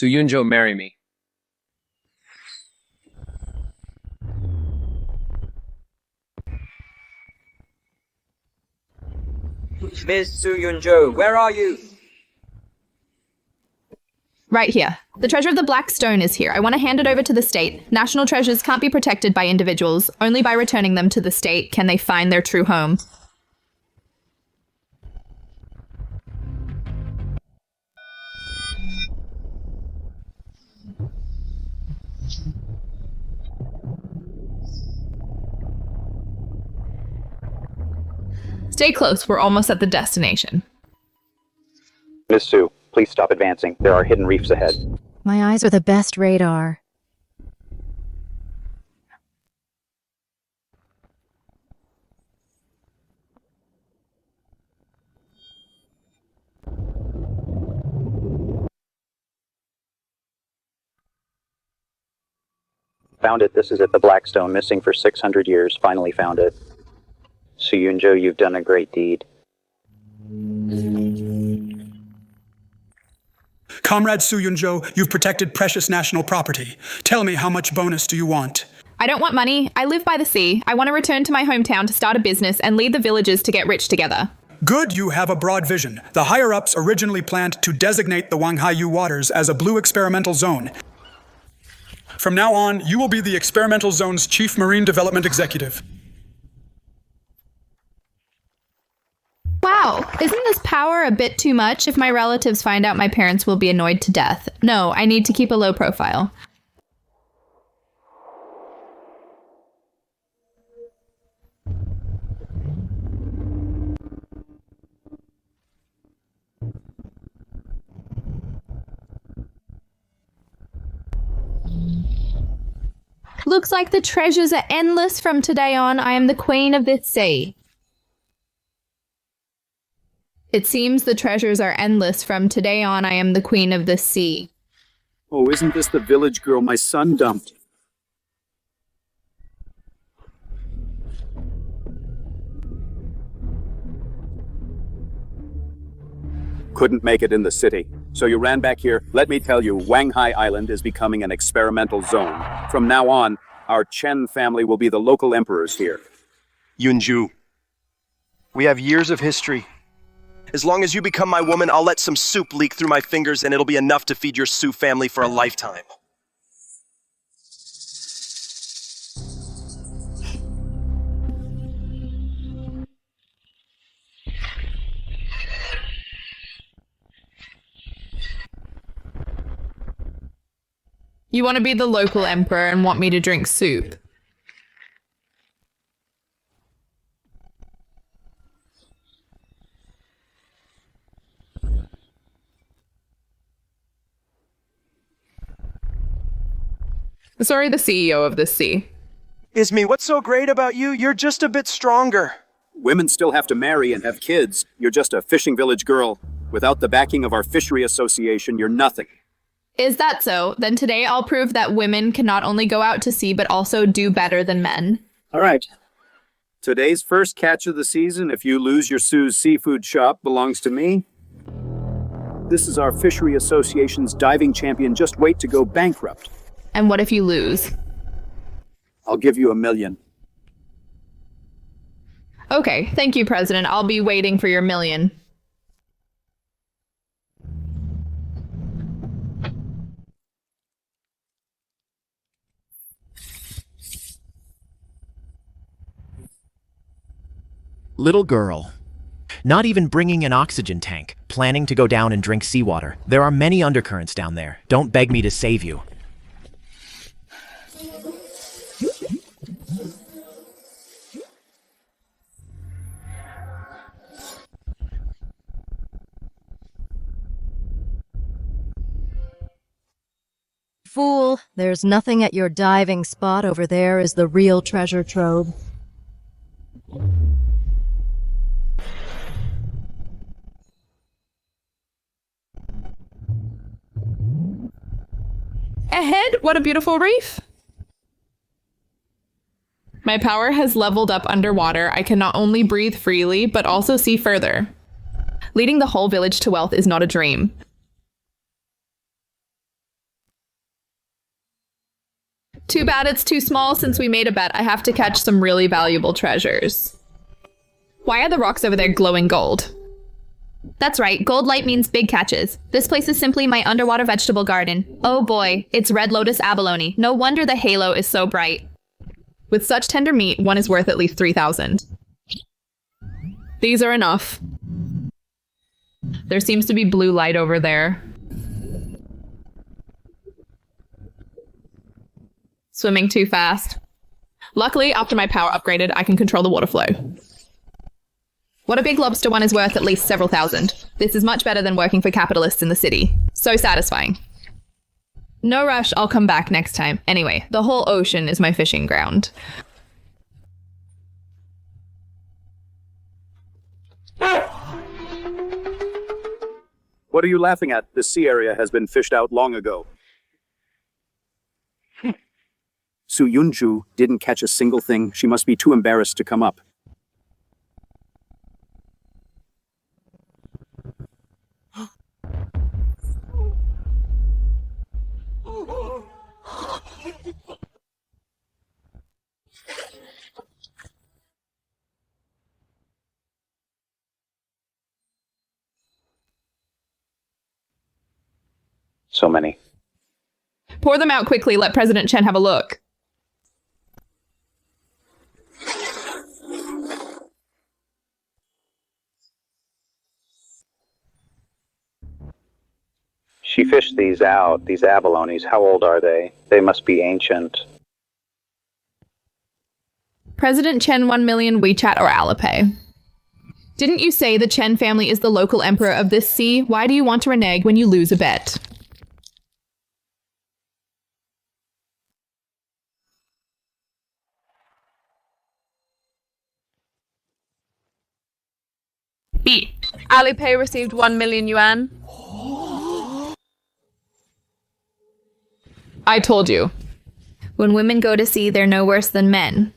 蘇蕴舟marry me? Miss蘇蕴舟, where are you? Right here. The treasure of the Black Stone is here. I want to hand it over to the state. National treasures can't be protected by individuals. Only by returning them to the state can they find their true home. Stay close, we're almost at the destination. Miss Sue, please stop advancing. There are hidden reefs ahead. My eyes are the best radar. Found it. This is at the Blackstone, missing for 600 years. Finally found it.蘇蕴舟, you've done a great deed. Comrade蘇蕴舟, you've protected precious national property. Tell me, how much bonus do you want? I don't want money. I live by the sea. I want to return to my hometown to start a business and lead the villagers to get rich together. Good, you have a broad vision. The higher-ups originally planned to designate the Hwanghaiju waters as a blue experimental zone. From now on, you will be the experimental zone's chief marine development executive. Wow, isn't this power a bit too much? If my relatives find out, my parents will be annoyed to death. No, I need to keep a low profile. Looks like the treasures are endless from today on. I am the queen of this sea. It seems the treasures are endless. From today on, I am the queen of the sea. Oh, isn't this the village girl my son dumped? Couldn't make it in the city, so you ran back here. Let me tell you, Hwanghai Island is becoming an experimental zone. From now on, our Chen family will be the local emperors here. Yunju, we have years of history. As long as you become my woman, I'll let some soup leak through my fingers and it'll be enough to feed your Su family for a lifetime. You want to be the local emperor and want me to drink soup? Sorry, the CEO of this sea. Ismi, what's so great about you? You're just a bit stronger. Women still have to marry and have kids. You're just a fishing village girl. Without the backing of our fishery association, you're nothing. Is that so? Then today I'll prove that women can not only go out to sea, but also do better than men. All right. Today's first catch of the season, if you lose your Sue's seafood shop, belongs to me. This is our fishery association's diving champion. Just wait to go bankrupt. And what if you lose? I'll give you $1 million. Okay, thank you, President. I'll be waiting for your $1 million. Little girl. Not even bringing an oxygen tank, planning to go down and drink seawater. There are many undercurrents down there. Don't beg me to save you. Fool, there's nothing at your diving spot. Over there is the real treasure trove. Ahead, what a beautiful reef! My power has leveled up underwater. I can not only breathe freely, but also see further. Leading the whole village to wealth is not a dream. Too bad it's too small since we made a bet I have to catch some really valuable treasures. Why are the rocks over there glowing gold? That's right, gold light means big catches. This place is simply my underwater vegetable garden. Oh boy, it's red lotus abalone. No wonder the halo is so bright. With such tender meat, one is worth at least 3,000. These are enough. There seems to be blue light over there. Swimming too fast. Luckily, after my power upgraded, I can control the water flow. What a big lobster one is worth at least several thousand. This is much better than working for capitalists in the city. So satisfying. No rush, I'll come back next time. Anyway, the whole ocean is my fishing ground. What are you laughing at? This sea area has been fished out long ago.蘇蕴舟didn't catch a single thing. She must be too embarrassed to come up. So many. Pour them out quickly, let President Chen have a look. She fished these out, these abalones. How old are they? They must be ancient. President Chen 1 million WeChat or Alipay. Didn't you say the Chen family is the local emperor of this sea? Why do you want to renege when you lose a bet? B. Alipay received 1 million yuan. I told you. When women go to sea, they're no worse than men.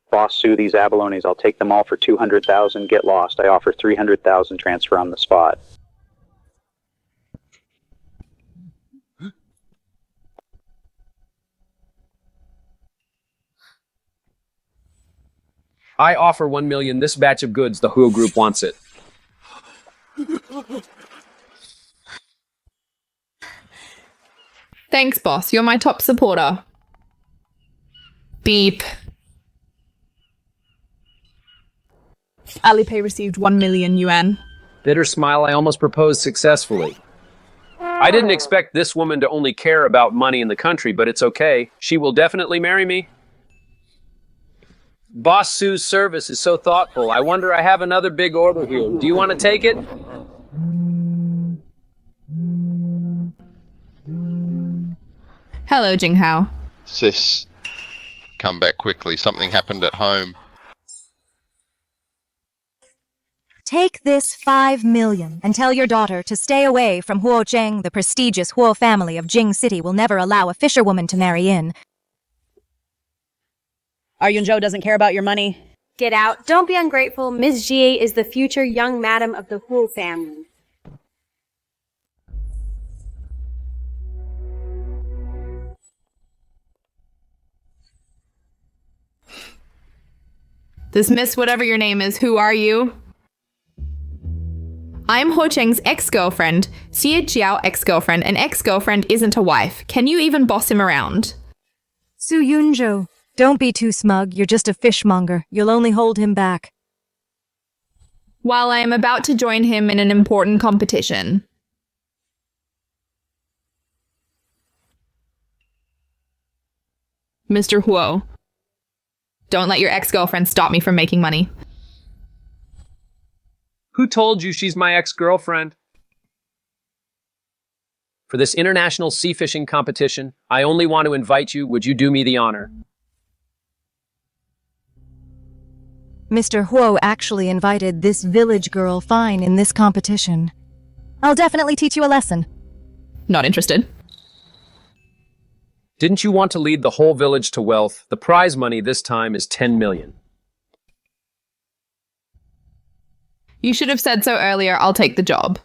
Boss, sue these abalones. I'll take them all for 200,000. Get lost. I offer 300,000. Transfer on the spot. I offer 1 million. This batch of goods, the Huo Group wants it. Thanks, boss. You're my top supporter. Beep. Alipay received 1 million yuan. Bitter smile, I almost proposed successfully. I didn't expect this woman to only care about money in the country, but it's okay. She will definitely marry me. Boss Sue's service is so thoughtful. I wonder I have another big order here. Do you want to take it? Hello, Jinghao. Sis, come back quickly. Something happened at home. Take this 5 million and tell your daughter to stay away from Huo Zheng. The prestigious Huo family of Jing City will never allow a fisherwoman to marry in. Our Yunzhou doesn't care about your money. Get out. Don't be ungrateful. Ms. Jie is the future young madam of the Huo family. This Miss whatever your name is, who are you? I'm Ho Cheng's ex-girlfriend. Xie Jiao ex-girlfriend. An ex-girlfriend isn't a wife. Can you even boss him around?蘇蕴舟, don't be too smug. You're just a fishmonger. You'll only hold him back. While I am about to join him in an important competition. Mr. Huo, don't let your ex-girlfriend stop me from making money. Who told you she's my ex-girlfriend? For this international sea fishing competition, I only want to invite you. Would you do me the honor? Mr. Huo actually invited this village girl fine in this competition. I'll definitely teach you a lesson. Not interested. Didn't you want to lead the whole village to wealth? The prize money this time is 10 million. You should have said so earlier. I'll take the job.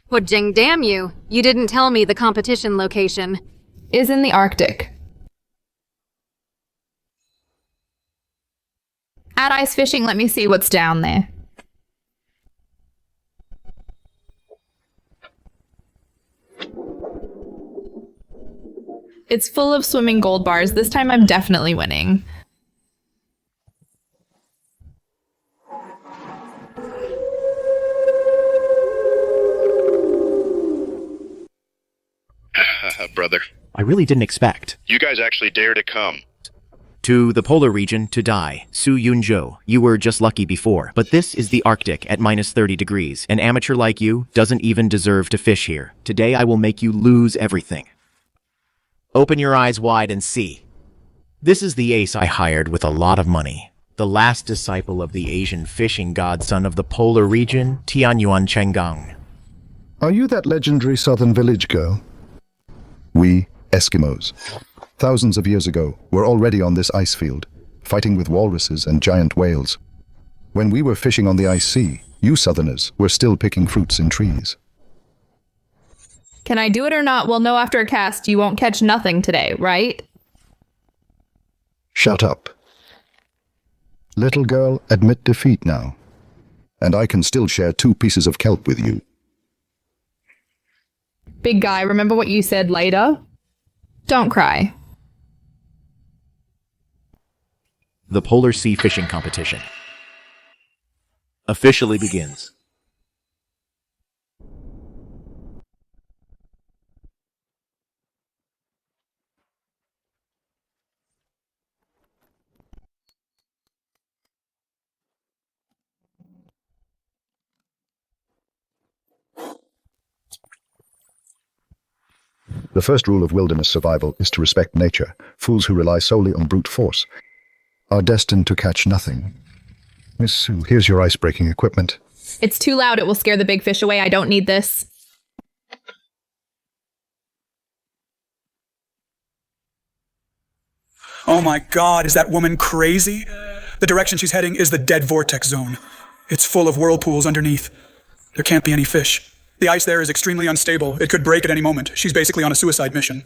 Well, Jing, damn you. You didn't tell me the competition location. Is in the Arctic. At ice fishing, let me see what's down there. It's full of swimming gold bars. This time I'm definitely winning. Brother. I really didn't expect. You guys actually dare to come. To the polar region to die. Yoo Jo, you were just lucky before. But this is the Arctic at minus 30 degrees. An amateur like you doesn't even deserve to fish here. Today I will make you lose everything. Open your eyes wide and see. This is the ace I hired with a lot of money. The last disciple of the Asian fishing godson of the polar region, Tianyuan Chenggang. Are you that legendary southern village girl? We, Eskimos, thousands of years ago, were already on this ice field, fighting with walruses and giant whales. When we were fishing on the ice sea, you southerners were still picking fruits in trees. Can I do it or not? We'll know after a cast. You won't catch nothing today, right? Shut up. Little girl, admit defeat now. And I can still share 2 pieces of kelp with you. Big guy, remember what you said later? Don't cry. The Polar Sea Fishing Competition officially begins. The first rule of wilderness survival is to respect nature. Fools who rely solely on brute force are destined to catch nothing. Miss Sue, here's your ice-breaking equipment. It's too loud. It will scare the big fish away. I don't need this. Oh my god, is that woman crazy? The direction she's heading is the dead vortex zone. It's full of whirlpools underneath. There can't be any fish. The ice there is extremely unstable. It could break at any moment. She's basically on a suicide mission.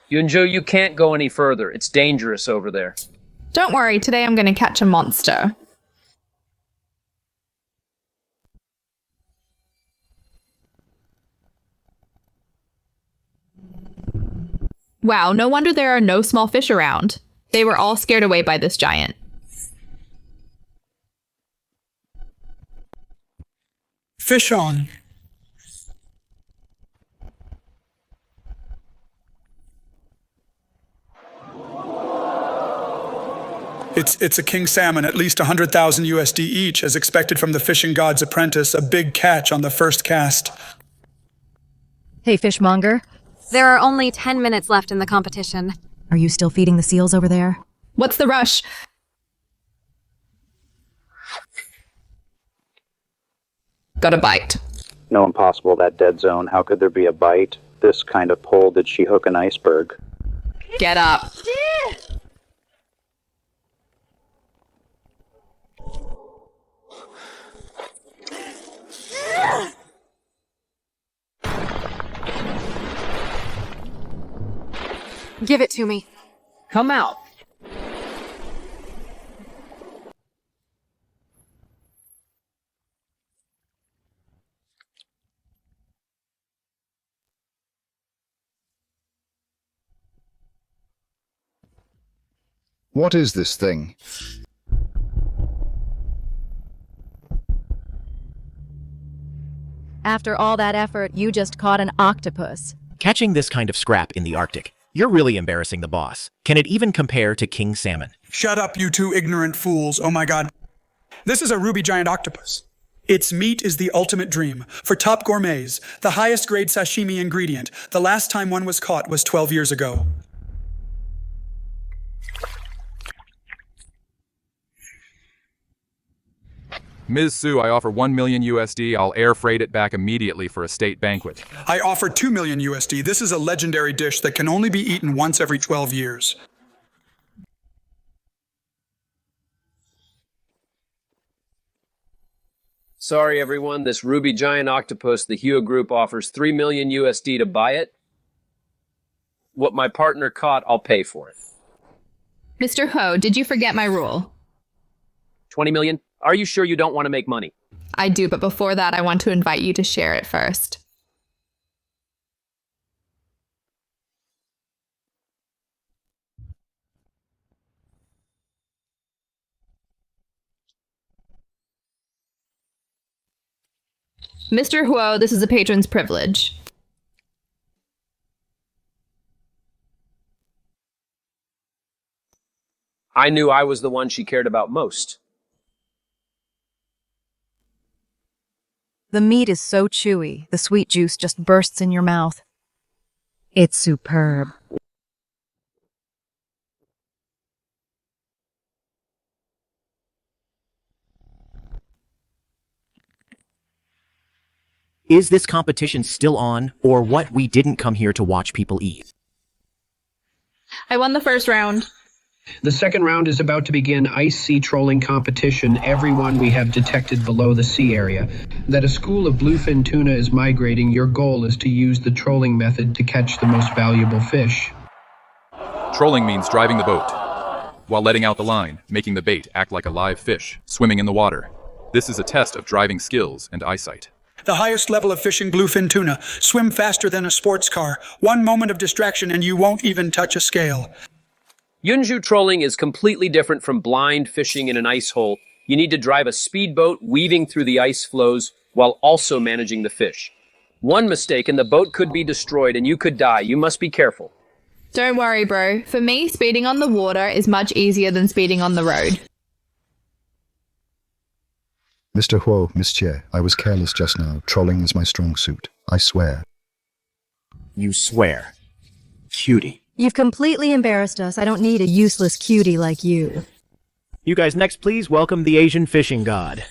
Yunjo, you can't go any further. It's dangerous over there. Don't worry. Today I'm going to catch a monster. Wow, no wonder there are no small fish around. They were all scared away by this giant. Fish on. It's a king salmon, at least 100,000 USD each, as expected from the fishing god's apprentice, a big catch on the first cast. Hey, fishmonger. There are only 10 minutes left in the competition. Are you still feeding the seals over there? What's the rush? Got a bite. No, impossible, that dead zone. How could there be a bite? This kind of pole, did she hook an iceberg? Get up. Give it to me. Come out. What is this thing? After all that effort, you just caught an octopus. Catching this kind of scrap in the Arctic, you're really embarrassing the boss. Can it even compare to king salmon? Shut up, you 2 ignorant fools. Oh my god. This is a ruby giant octopus. Its meat is the ultimate dream. For top gourmets, the highest grade sashimi ingredient. The last time one was caught was 12 years ago. Ms. Su, I offer 1 million USD. I'll air freight it back immediately for a state banquet. I offer 2 million USD. This is a legendary dish that can only be eaten once every 12 years. Sorry, everyone. This ruby giant octopus, the Hua Group offers 3 million USD to buy it. What my partner caught, I'll pay for it. Mr. Ho, did you forget my rule? 20 million? Are you sure you don't want to make money? I do, but before that, I want to invite you to share it first. Mr. Huo, this is a patron's privilege. I knew I was the one she cared about most. The meat is so chewy, the sweet juice just bursts in your mouth. It's superb. Is this competition still on, or what? We didn't come here to watch people eat. I won the first round. The second round is about to begin. Ice sea trolling competition. Everyone we have detected below the sea area. That a school of bluefin tuna is migrating. Your goal is to use the trolling method to catch the most valuable fish. Trolling means driving the boat, while letting out the line, making the bait act like a live fish, swimming in the water. This is a test of driving skills and eyesight. The highest level of fishing bluefin tuna. Swim faster than a sports car. One moment of distraction and you won't even touch a scale. Yunju trolling is completely different from blind fishing in an ice hole. You need to drive a speedboat weaving through the ice floes while also managing the fish. One mistake and the boat could be destroyed and you could die. You must be careful. Don't worry, bro. For me, speeding on the water is much easier than speeding on the road. Mr. Huo, Miss Jie, I was careless just now. Trolling is my strong suit. I swear. You swear. Cutie. You've completely embarrassed us. I don't need a useless cutie like you. You guys next, please welcome the Asian fishing god.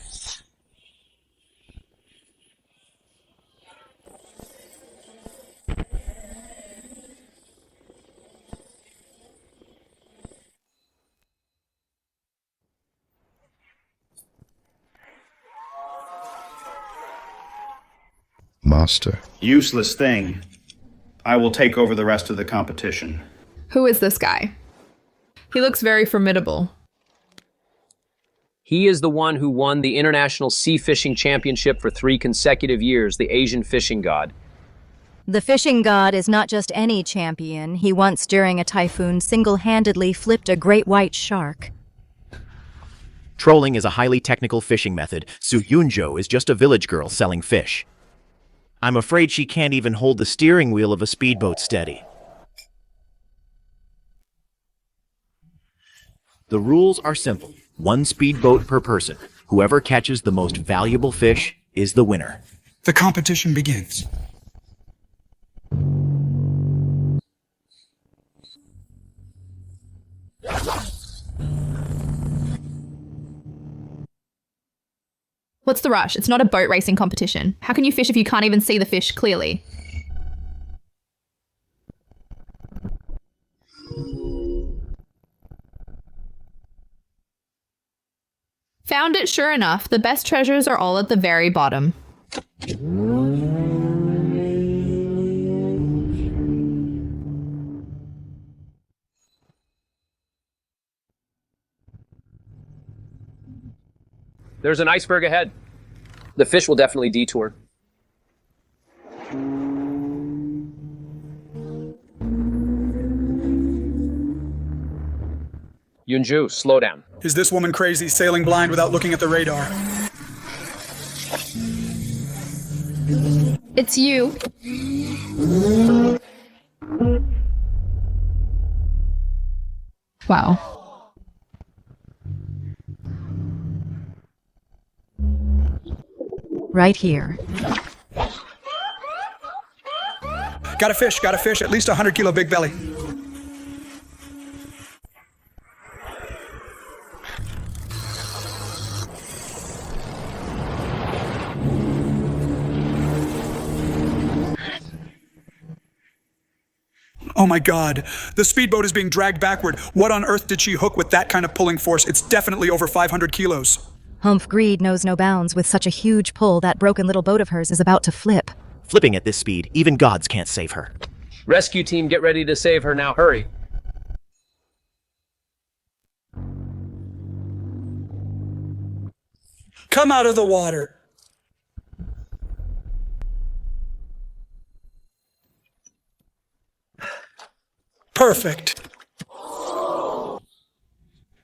Master. Useless thing. I will take over the rest of the competition. Who is this guy? He looks very formidable. He is the one who won the International Sea Fishing Championship for 3 consecutive years, the Asian fishing god. The fishing god is not just any champion. He once, during a typhoon, single-handedly flipped a great white shark. Trolling is a highly technical fishing method. Su Yunjo is just a village girl selling fish. I'm afraid she can't even hold the steering wheel of a speedboat steady. The rules are simple. 1 speedboat per person. Whoever catches the most valuable fish is the winner. The competition begins. What's the rush? It's not a boat racing competition. How can you fish if you can't even see the fish clearly? Found it, sure enough. The best treasures are all at the very bottom. There's an iceberg ahead. The fish will definitely detour. Yunju, slow down. Is this woman crazy, sailing blind without looking at the radar? It's you. Wow. Right here. Got a fish, at least 100-kilo big belly. Oh my god. The speedboat is being dragged backward. What on earth did she hook with that kind of pulling force? It's definitely over 500 kilos. Humph greed knows no bounds. With such a huge pull, that broken little boat of hers is about to flip. Flipping at this speed, even gods can't save her. Rescue team, get ready to save her now. Hurry. Come out of the water. Perfect.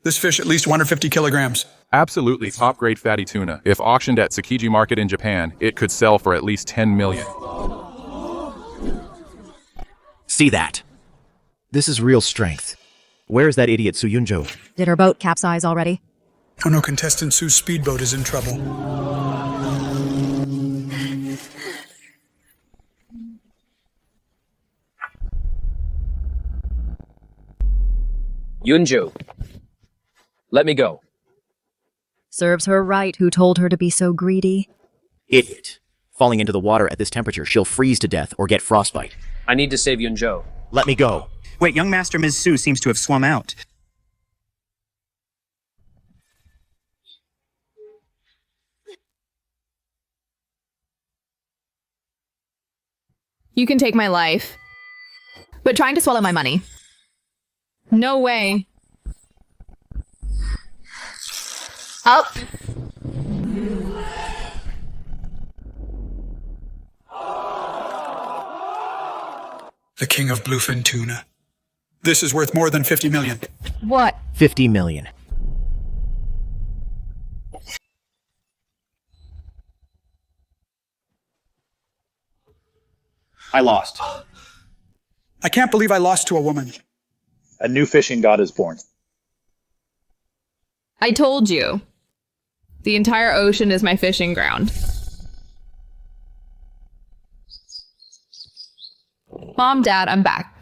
This fish at least 150 kilograms. Absolutely top-grade fatty tuna. If auctioned at Tsukiji Market in Japan, it could sell for at least 10 million. See that? This is real strength. Where is that idiot Suyunjo? Did her boat capsize already? Oh no, contestant Sue's speedboat is in trouble. Yunju, let me go. Serves her right, who told her to be so greedy. Idiot. Falling into the water at this temperature, she'll freeze to death or get frostbite. I need to save Yunjo. Let me go. Wait, young master Ms. Su seems to have swum out. You can take my life. But trying to swallow my money. No way. Up. The king of bluefin tuna. This is worth more than 50 million. What? 50 million. I lost. I can't believe I lost to a woman. A new fishing god is born. I told you. The entire ocean is my fishing ground. Mom, Dad, I'm back.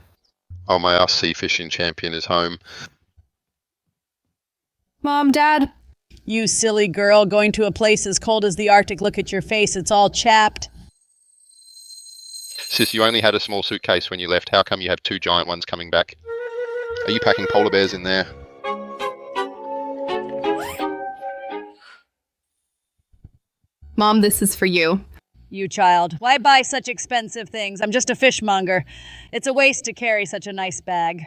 Oh, my RC fishing champion is home. Mom, Dad. You silly girl, going to a place as cold as the Arctic. Look at your face, it's all chapped. Sis, you only had a small suitcase when you left. How come you have two giant ones coming back? Are you packing polar bears in there? Mom, this is for you. You child, why buy such expensive things? I'm just a fishmonger. It's a waste to carry such a nice bag.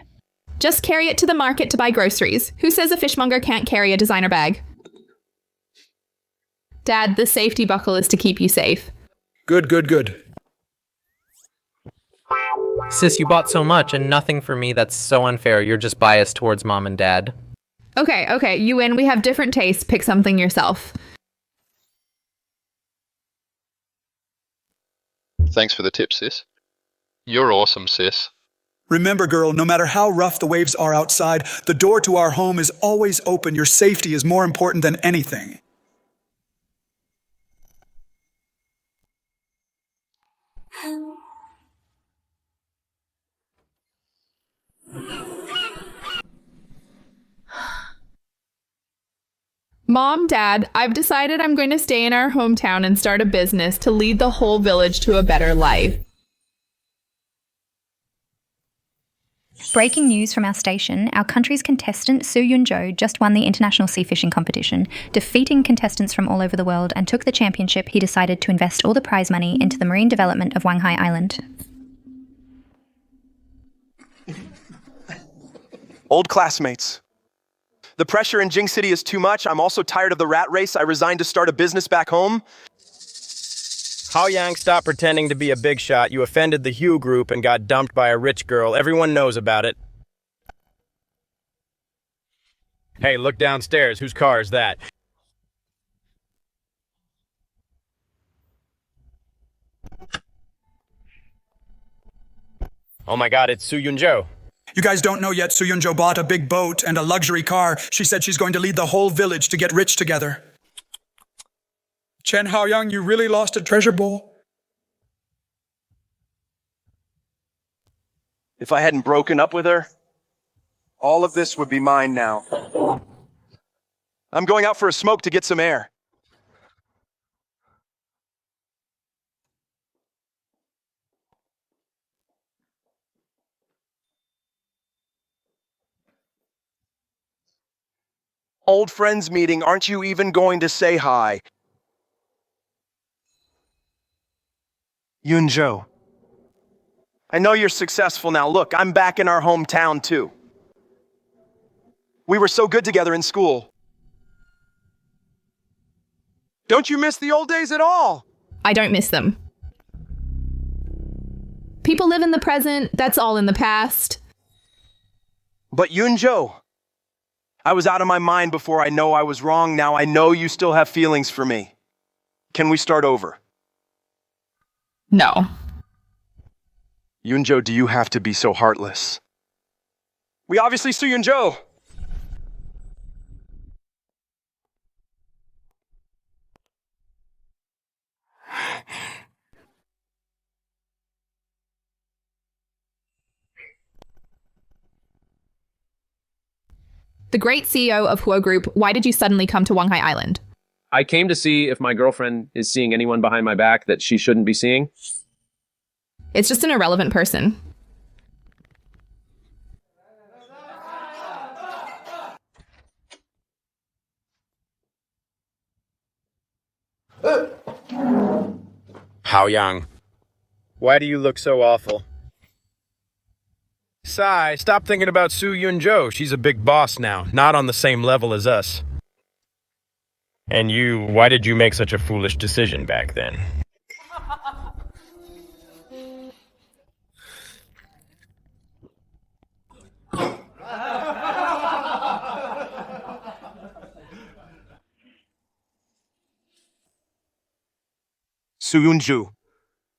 Just carry it to the market to buy groceries. Who says a fishmonger can't carry a designer bag? Dad, the safety buckle is to keep you safe. Good, good, good. Sis, you bought so much and nothing for me. That's so unfair. You're just biased towards Mom and Dad. Okay, you win. We have different tastes. Pick something yourself. Thanks for the tip, sis. You're awesome, sis. Remember, girl, no matter how rough the waves are outside, the door to our home is always open. Your safety is more important than anything. Mom, Dad, I've decided I'm going to stay in our hometown and start a business to lead the whole village to a better life. Breaking news from our station, our country's contestant Su Yunjo just won the international sea fishing competition, defeating contestants from all over the world, and took the championship. He decided to invest all the prize money into the marine development of Wanghai Island. Old classmates. The pressure in Jing City is too much. I'm also tired of the rat race. I resigned to start a business back home. Hao Yang, stop pretending to be a big shot. You offended the Hugh group and got dumped by a rich girl. Everyone knows about it. Hey, look downstairs. Whose car is that? Oh my god, it's Su Yunjo. You guys don't know yet, Suyunjo bought a big boat and a luxury car. She said she's going to lead the whole village to get rich together. Chen Haoyang, you really lost a treasure bowl? If I hadn't broken up with her, all of this would be mine now. I'm going out for a smoke to get some air. Old friends meeting, aren't you even going to say hi? Yunjo. I know you're successful now. Look, I'm back in our hometown too. We were so good together in school. Don't you miss the old days at all? I don't miss them. People live in the present, that's all in the past. But Yunjo, I was out of my mind before I know I was wrong. Now I know you still have feelings for me. Can we start over? No. Yunjo, do you have to be so heartless? We obviously sue Yunjo. The great CEO of Huo Group, why did you suddenly come to Wanghai Island? I came to see if my girlfriend is seeing anyone behind my back that she shouldn't be seeing. It's just an irrelevant person. Haoyang, why do you look so awful? Sai, stop thinking about Su Yunjo. She's a big boss now, not on the same level as us. And you, why did you make such a foolish decision back then? Su Yunju,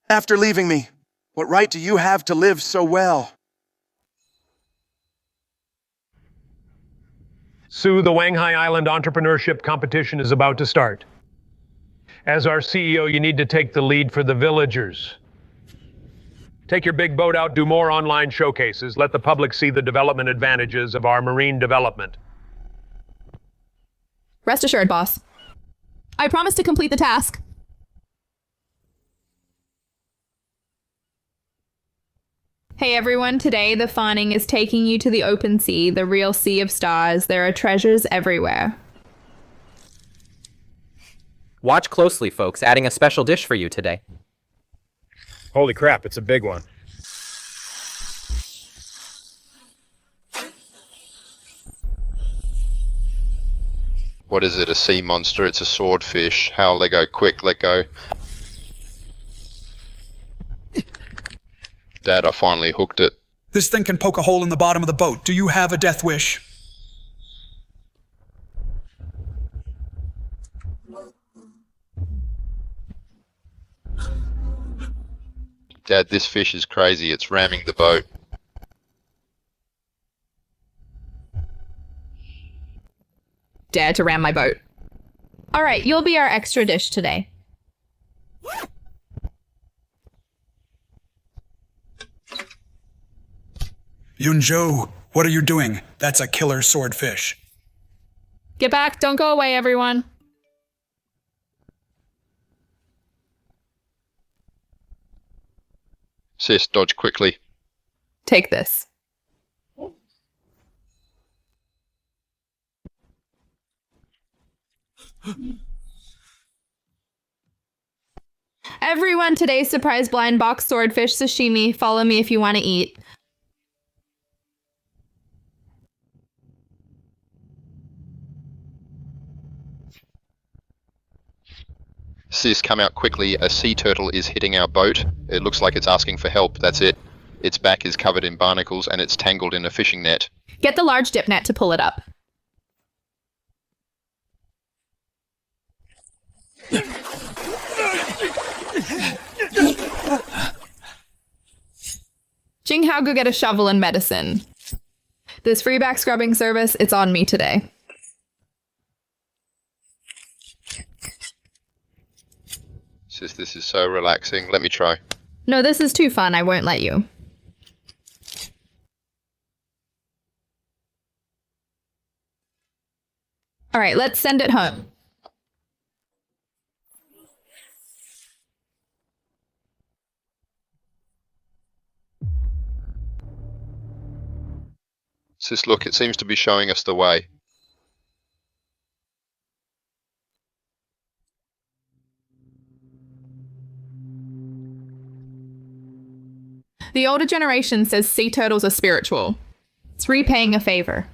after leaving me, what right do you have to live so well? Sue, the Wanghai Island entrepreneurship competition is about to start. As our CEO, you need to take the lead for the villagers. Take your big boat out, do more online showcases, let the public see the development advantages of our marine development. Rest assured, boss. I promise to complete the task. Hey everyone, today the fawning is taking you to the open sea, the real sea of stars. There are treasures everywhere. Watch closely, folks. Adding a special dish for you today. Holy crap, it's a big one. What is it, a sea monster? It's a swordfish. How let go, quick, let go. Dad, I finally hooked it. This thing can poke a hole in the bottom of the boat. Do you have a death wish? Dad, this fish is crazy. It's ramming the boat. Dare to ram my boat. All right, you'll be our extra dish today. Yunjo, what are you doing? That's a killer swordfish. Get back, don't go away, everyone. Sis, dodge quickly. Take this. Everyone, today's surprise blind box swordfish sashimi. Follow me if you want to eat. Sis, come out quickly. A sea turtle is hitting our boat. It looks like it's asking for help. That's it. Its back is covered in barnacles and it's tangled in a fishing net. Get the large dip net to pull it up. Jinghao, go get a shovel and medicine. This free back scrubbing service, it's on me today. Sis, this is so relaxing. Let me try. No, this is too fun. I won't let you. All right, let's send it home. Sis, look, it seems to be showing us the way. The older generation says sea turtles are spiritual. It's repaying a favor.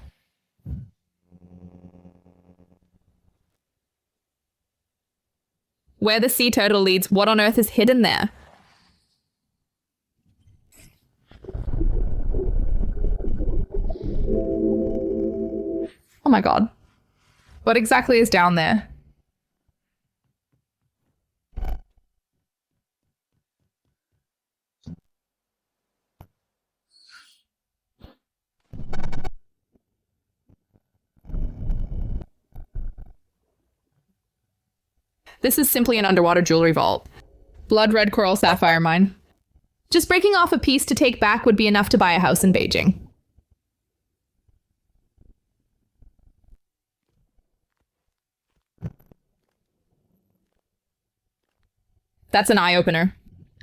Where the sea turtle leads, what on earth is hidden there? Oh my god. What exactly is down there? This is simply an underwater jewelry vault. Blood red coral sapphire mine. Just breaking off a piece to take back would be enough to buy a house in Beijing. That's an eye-opener.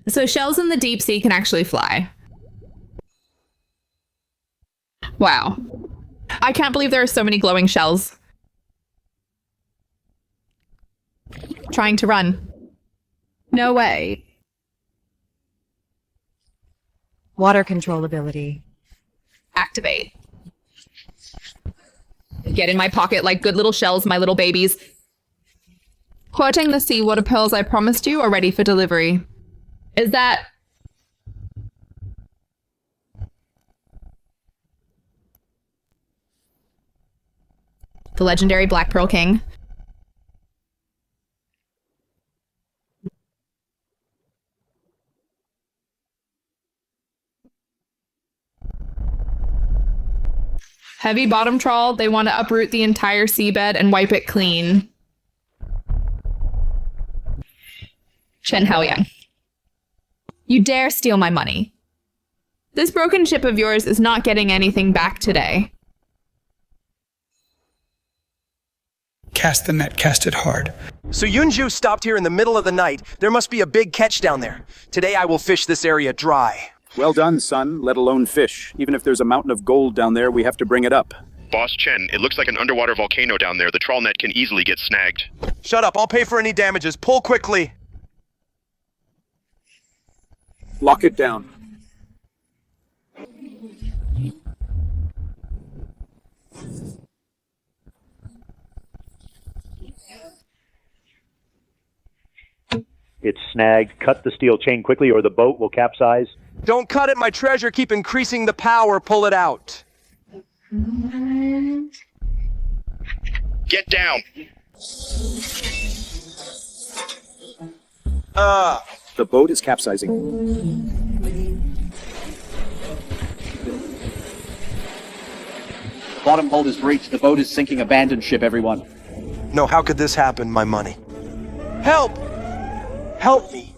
So shells in the deep sea can actually fly. Wow. I can't believe there are so many glowing shells. Trying to run. No way. Water control ability. Activate. Get in my pocket like good little shells, my little babies. Quoting the seawater pearls I promised you are ready for delivery. Is that... the legendary Black Pearl King? Heavy bottom trawl, they want to uproot the entire seabed and wipe it clean. Chen Haoyang. You dare steal my money. This broken ship of yours is not getting anything back today. Cast the net, cast it hard. So Yunju stopped here in the middle of the night. There must be a big catch down there. Today I will fish this area dry. Well done, son, let alone fish. Even if there's a mountain of gold down there, we have to bring it up. Boss Chen, it looks like an underwater volcano down there. The trawl net can easily get snagged. Shut up, I'll pay for any damages. Pull quickly. Lock it down. It's snagged. Cut the steel chain quickly or the boat will capsize. Don't cut it, my treasure. Keep increasing the power. Pull it out. Get down! The boat is capsizing. Bottom hold is breached. The boat is sinking. Abandon ship, everyone. No, how could this happen, my money? Help! Help me!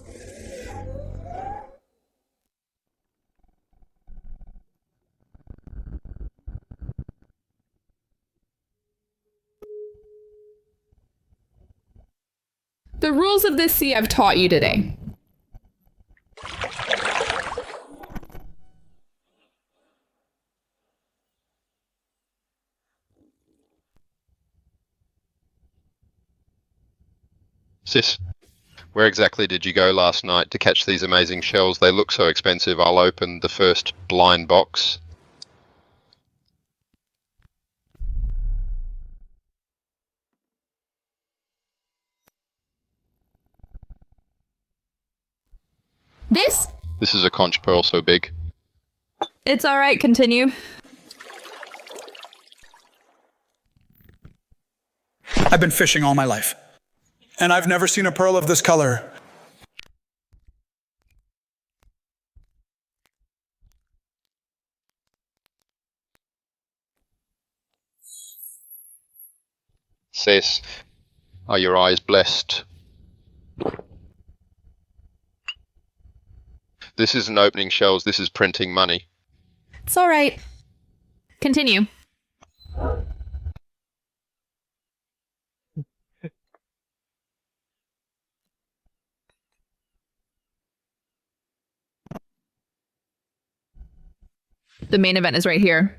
The rules of this sea I've taught you today. Sis, where exactly did you go last night to catch these amazing shells? They look so expensive. I'll open the first blind box. This? This is a conch pearl so big. It's alright, continue. I've been fishing all my life, and I've never seen a pearl of this color. Sis, are your eyes blessed? This isn't opening shells, this is printing money. It's alright. Continue. The main event is right here.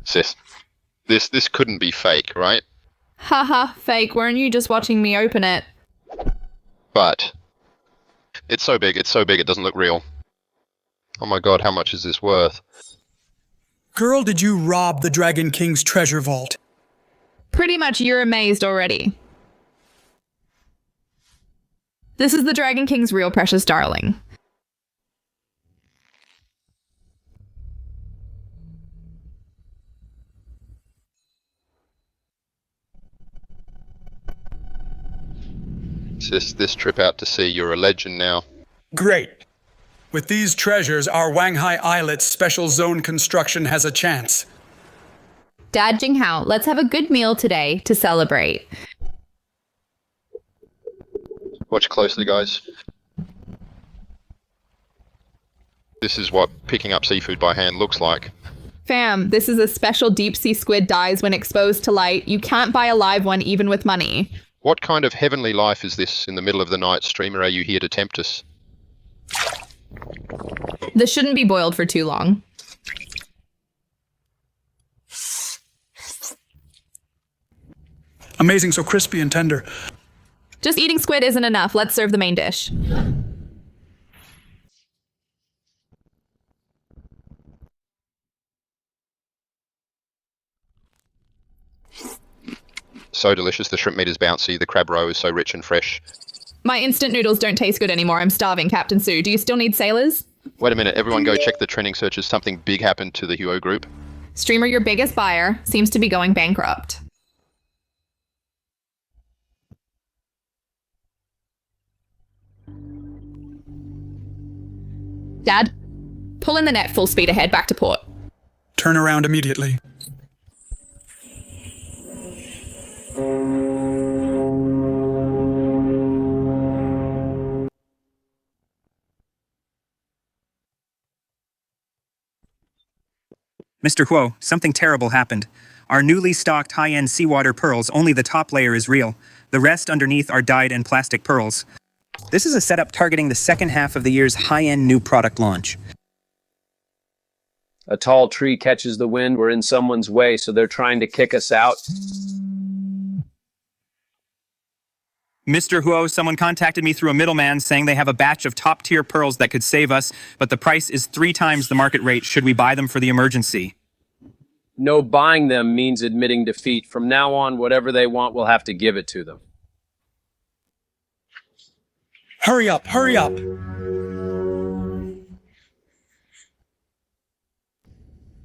Sis, this couldn't be fake, right? Haha, fake. Weren't you just watching me open it? But it's so big it doesn't look real. Oh my god, how much is this worth? Girl, did you rob the Dragon King's treasure vault? Pretty much you're amazed already. This is the Dragon King's real precious darling. Sis, this trip out to sea, you're a legend now. Great. With these treasures, our Wanghai Islet's special zone construction has a chance. Dad Jinghao, let's have a good meal today to celebrate. Watch closely, guys. This is what picking up seafood by hand looks like. Fam, this is a special deep-sea squid dies when exposed to light. You can't buy a live one even with money. What kind of heavenly life is this in the middle of the night? Streamer, are you here to tempt us? This shouldn't be boiled for too long. Amazing, so crispy and tender. Just eating squid isn't enough. Let's serve the main dish. So delicious, the shrimp meat is bouncy, the crab roe is so rich and fresh. My instant noodles don't taste good anymore. I'm starving, Captain Sue. Do you still need sailors? Wait a minute, everyone go check the trending searches. Something big happened to the Huo group. Streamer, your biggest buyer, seems to be going bankrupt. Dad, pull in the net full speed ahead back to port. Turn around immediately. Mr. Huo, something terrible happened. Our newly stocked high-end seawater pearls, only the top layer is real. The rest underneath are dyed and plastic pearls. This is a setup targeting the second half of the year's high-end new product launch. A tall tree catches the wind. We're in someone's way, so they're trying to kick us out. Mr. Huo, someone contacted me through a middleman saying they have a batch of top-tier pearls that could save us, but the price is 3 times the market rate. Should we buy them for the emergency? No, buying them means admitting defeat. From now on, whatever they want, we'll have to give it to them. Hurry up, hurry up!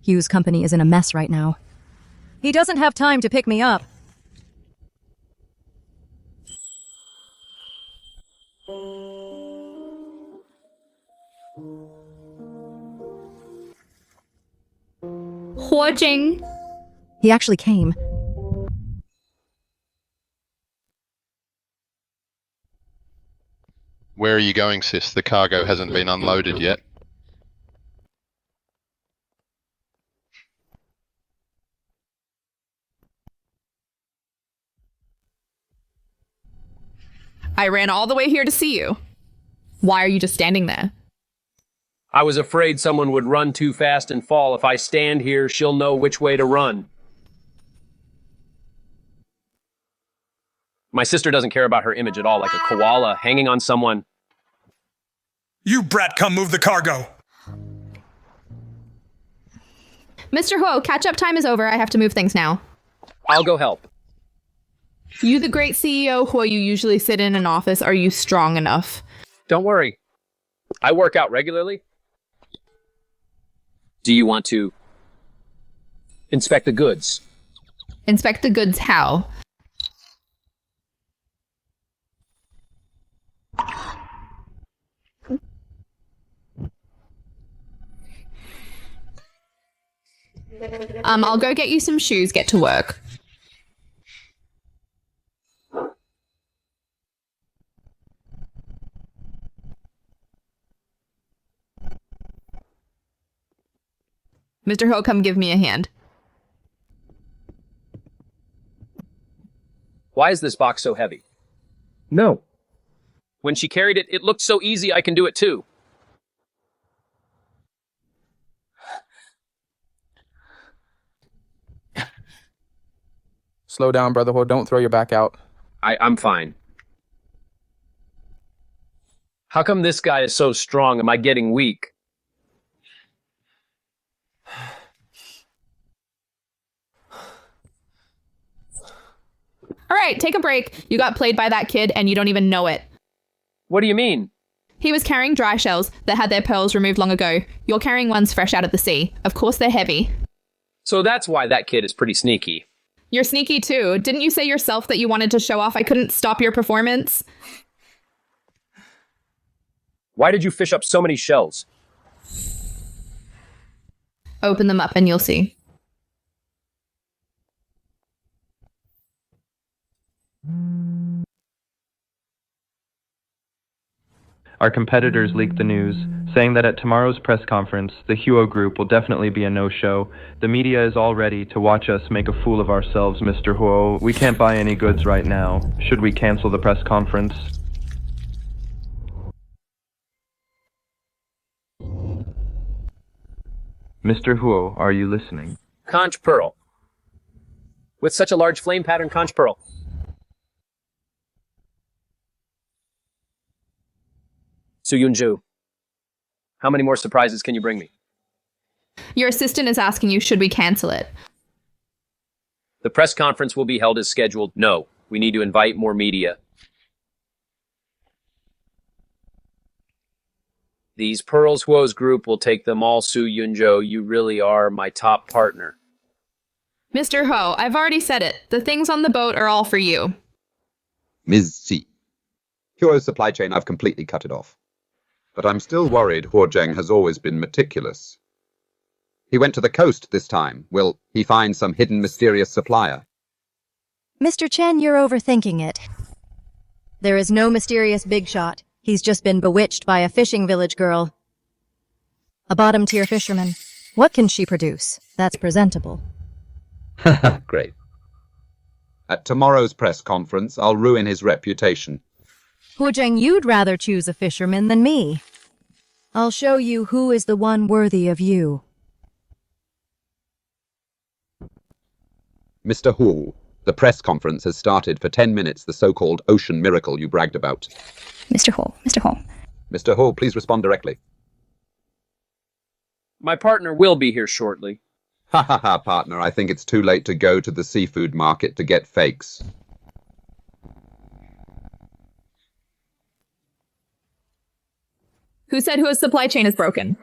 Hugh's company is in a mess right now. He doesn't have time to pick me up. Huojing. He actually came. Where are you going, sis? The cargo hasn't been unloaded yet. I ran all the way here to see you. Why are you just standing there? I was afraid someone would run too fast and fall. If I stand here, she'll know which way to run. My sister doesn't care about her image at all, like a koala hanging on someone. You brat, come move the cargo! Mr. Huo, catch-up time is over. I have to move things now. I'll go help. You the great CEO Huo, you usually sit in an office. Are you strong enough? Don't worry. I work out regularly. Do you want to inspect the goods? Inspect the goods how? I'll go get you some shoes. Get to work. Mr. Ho, come give me a hand. Why is this box so heavy? No. When she carried it, it looked so easy I can do it too. Slow down, Brotherhood. Don't throw your back out. I'm fine. How come this guy is so strong? Am I getting weak? All right, take a break. You got played by that kid and you don't even know it. What do you mean? He was carrying dry shells that had their pearls removed long ago. You're carrying ones fresh out of the sea. Of course they're heavy. So that's why that kid is pretty sneaky. You're sneaky too. Didn't you say yourself that you wanted to show off I couldn't stop your performance? Why did you fish up so many shells? Open them up and you'll see. Our competitors leaked the news, saying that at tomorrow's press conference, the Huo Group will definitely be a no-show. The media is all ready to watch us make a fool of ourselves, Mr. Huo. We can't buy any goods right now. Should we cancel the press conference? Mr. Huo, are you listening? Conch pearl. With such a large flame pattern conch pearl. Suyunju, how many more surprises can you bring me? Your assistant is asking you, should we cancel it? The press conference will be held as scheduled. No, we need to invite more media. These Pearls Huo's group will take them all, Suyunjo. You really are my top partner. Mr. Ho, I've already said it. The things on the boat are all for you. Ms. C. Huo's supply chain, I've completely cut it off. But I'm still worried Huozheng has always been meticulous. He went to the coast this time. Will he find some hidden mysterious supplier? Mr. Chen, you're overthinking it. There is no mysterious big shot. He's just been bewitched by a fishing village girl. A bottom-tier fisherman. What can she produce that's presentable? Great. At tomorrow's press conference, I'll ruin his reputation. Huozheng, you'd rather choose a fisherman than me. I'll show you who is the one worthy of you. Mr. Huo, the press conference has started for 10 minutes, the so-called ocean miracle you bragged about. Mr. Huo, Mr. Huo. Mr. Huo, please respond directly. My partner will be here shortly. Ha ha ha, partner, I think it's too late to go to the seafood market to get fakes. Who said whose supply chain is broken?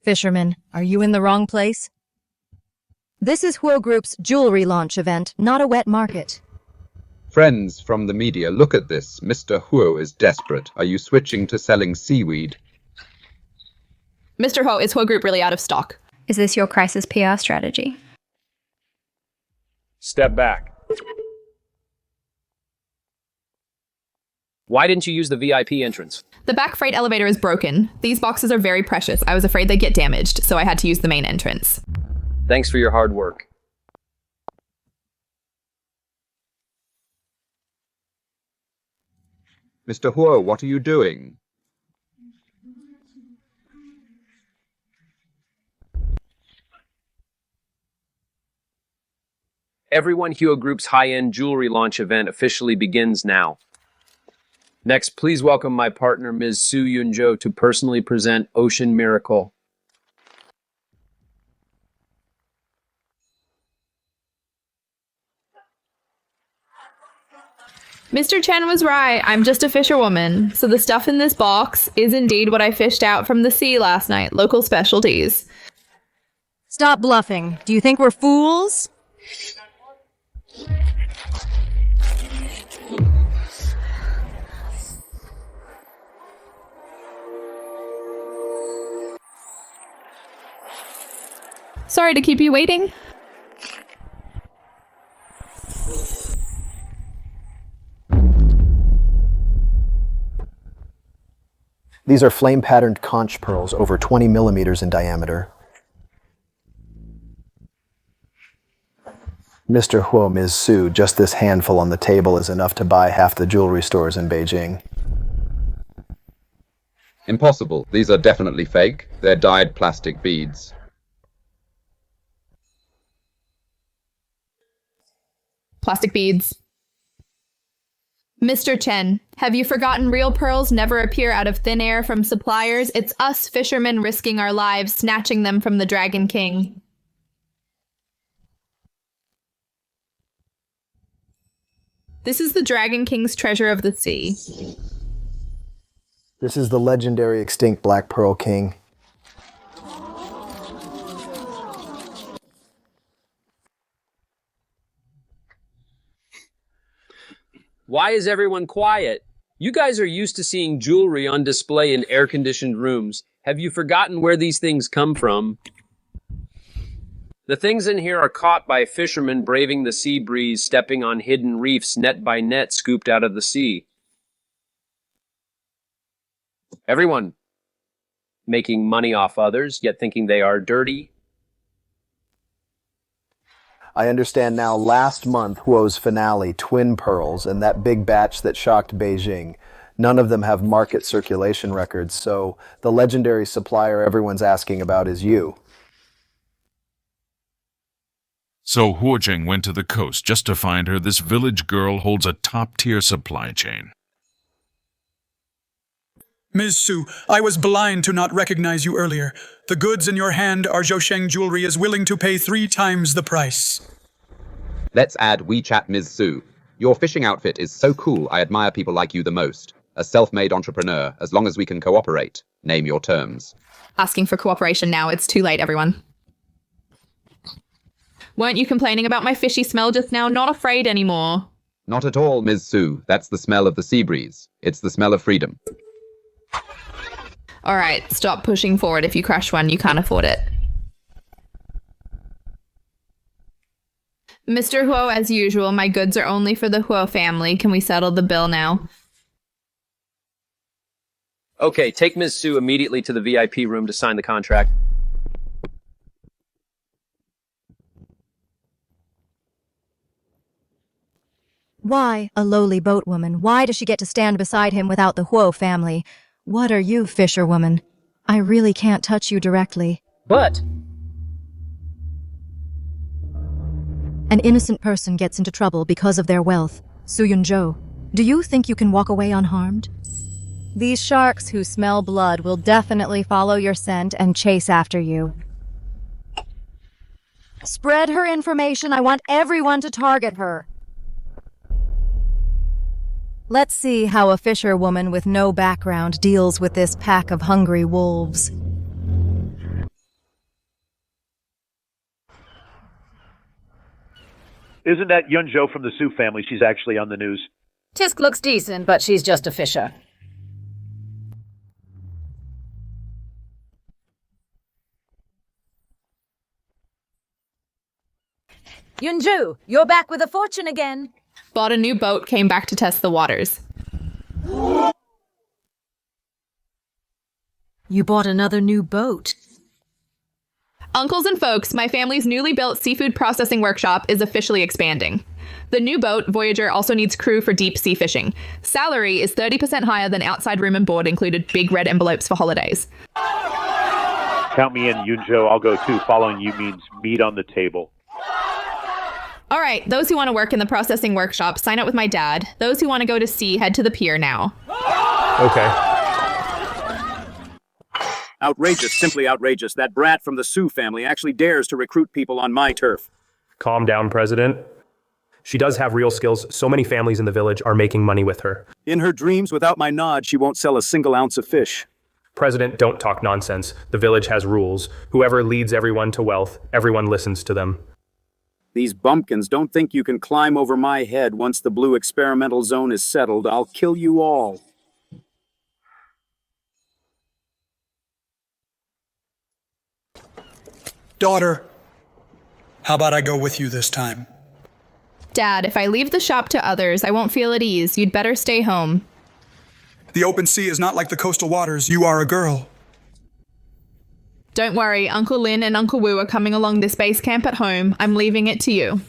Fisherman, are you in the wrong place? This is Huo Group's jewelry launch event, not a wet market. Friends from the media, look at this. Mr. Huo is desperate. Are you switching to selling seaweed? Mr. Ho, is Huo Group really out of stock? Is this your crisis PR strategy? Step back. Why didn't you use the VIP entrance? The back freight elevator is broken. These boxes are very precious. I was afraid they'd get damaged, so I had to use the main entrance. Thanks for your hard work. Mr. Huo, what are you doing? Everyone Huo Group's high-end jewelry launch event officially begins now. Next, please welcome my partner, Ms. Suyunjo, to personally present Ocean Miracle. Mr. Chen was right. I'm just a fisherwoman. So the stuff in this box is indeed what I fished out from the sea last night. Local specialties. Stop bluffing. Do you think we're fools? Sorry to keep you waiting. These are flame-patterned conch pearls over 20 millimeters in diameter. Mr. Huo, Ms. Su, just this handful on the table is enough to buy half the jewelry stores in Beijing. Impossible. These are definitely fake. They're dyed plastic beads. Plastic beads. Mr. Chen, have you forgotten real pearls never appear out of thin air from suppliers? It's us fishermen risking our lives, snatching them from the Dragon King. This is the Dragon King's treasure of the sea. This is the legendary extinct Black Pearl King. Why is everyone quiet? You guys are used to seeing jewelry on display in air-conditioned rooms. Have you forgotten where these things come from? The things in here are caught by fishermen braving the sea breeze, stepping on hidden reefs, net by net scooped out of the sea. Everyone making money off others, yet thinking they are dirty. I understand now last month Huo's finale, Twin Pearls, and that big batch that shocked Beijing. None of them have market circulation records, so the legendary supplier everyone's asking about is you. So Huojing went to the coast just to find her. This village girl holds a top-tier supply chain. Ms. Su, I was blind to not recognize you earlier. The goods in your hand are Zhousheng Jewelry is willing to pay 3 times the price. Let's add WeChat Ms. Su. Your fishing outfit is so cool, I admire people like you the most. A self-made entrepreneur, as long as we can cooperate. Name your terms. Asking for cooperation now, it's too late, everyone. Weren't you complaining about my fishy smell just now? Not afraid anymore. Not at all, Ms. Su. That's the smell of the sea breeze. It's the smell of freedom. Alright, stop pushing forward. If you crash one, you can't afford it. Mr. Huo, as usual, my goods are only for the Huo family. Can we settle the bill now? Okay, take Ms. Su immediately to the VIP room to sign the contract. Why, a lowly boatwoman? Why does she get to stand beside him without the Huo family? What are you, fisherwoman? I really can't touch you directly. But an innocent person gets into trouble because of their wealth. Su Yunzhou, do you think you can walk away unharmed? These sharks who smell blood will definitely follow your scent and chase after you. Spread her information. I want everyone to target her. Let's see how a fisherwoman with no background deals with this pack of hungry wolves. Isn't that Yunzhou from the Su family? She's actually on the news. Tisk looks decent, but she's just a fisher. Yunzhou, you're back with a fortune again. Bought a new boat, came back to test the waters. You bought another new boat. Uncles and folks, my family's newly built seafood processing workshop is officially expanding. The new boat, Voyager, also needs crew for deep sea fishing. Salary is 30% higher than outside room and board, included big red envelopes for holidays. Count me in, Yunzhou. I'll go too. Following you means meat on the table. All right, those who want to work in the processing workshop, sign up with my dad. Those who want to go to sea, head to the pier now. Okay. Outrageous, simply outrageous. That brat from the Su family actually dares to recruit people on my turf. Calm down, President. She does have real skills. So many families in the village are making money with her. In her dreams, without my nod, she won't sell a single ounce of fish. President, don't talk nonsense. The village has rules. Whoever leads everyone to wealth, everyone listens to them. These bumpkins don't think you can climb over my head. Once the blue experimental zone is settled, I'll kill you all. Daughter, how about I go with you this time? Dad, if I leave the shop to others, I won't feel at ease. You'd better stay home. The open sea is not like the coastal waters. You are a girl. Don't worry, Uncle Lin and Uncle Wu are coming along this base camp at home. I'm leaving it to you.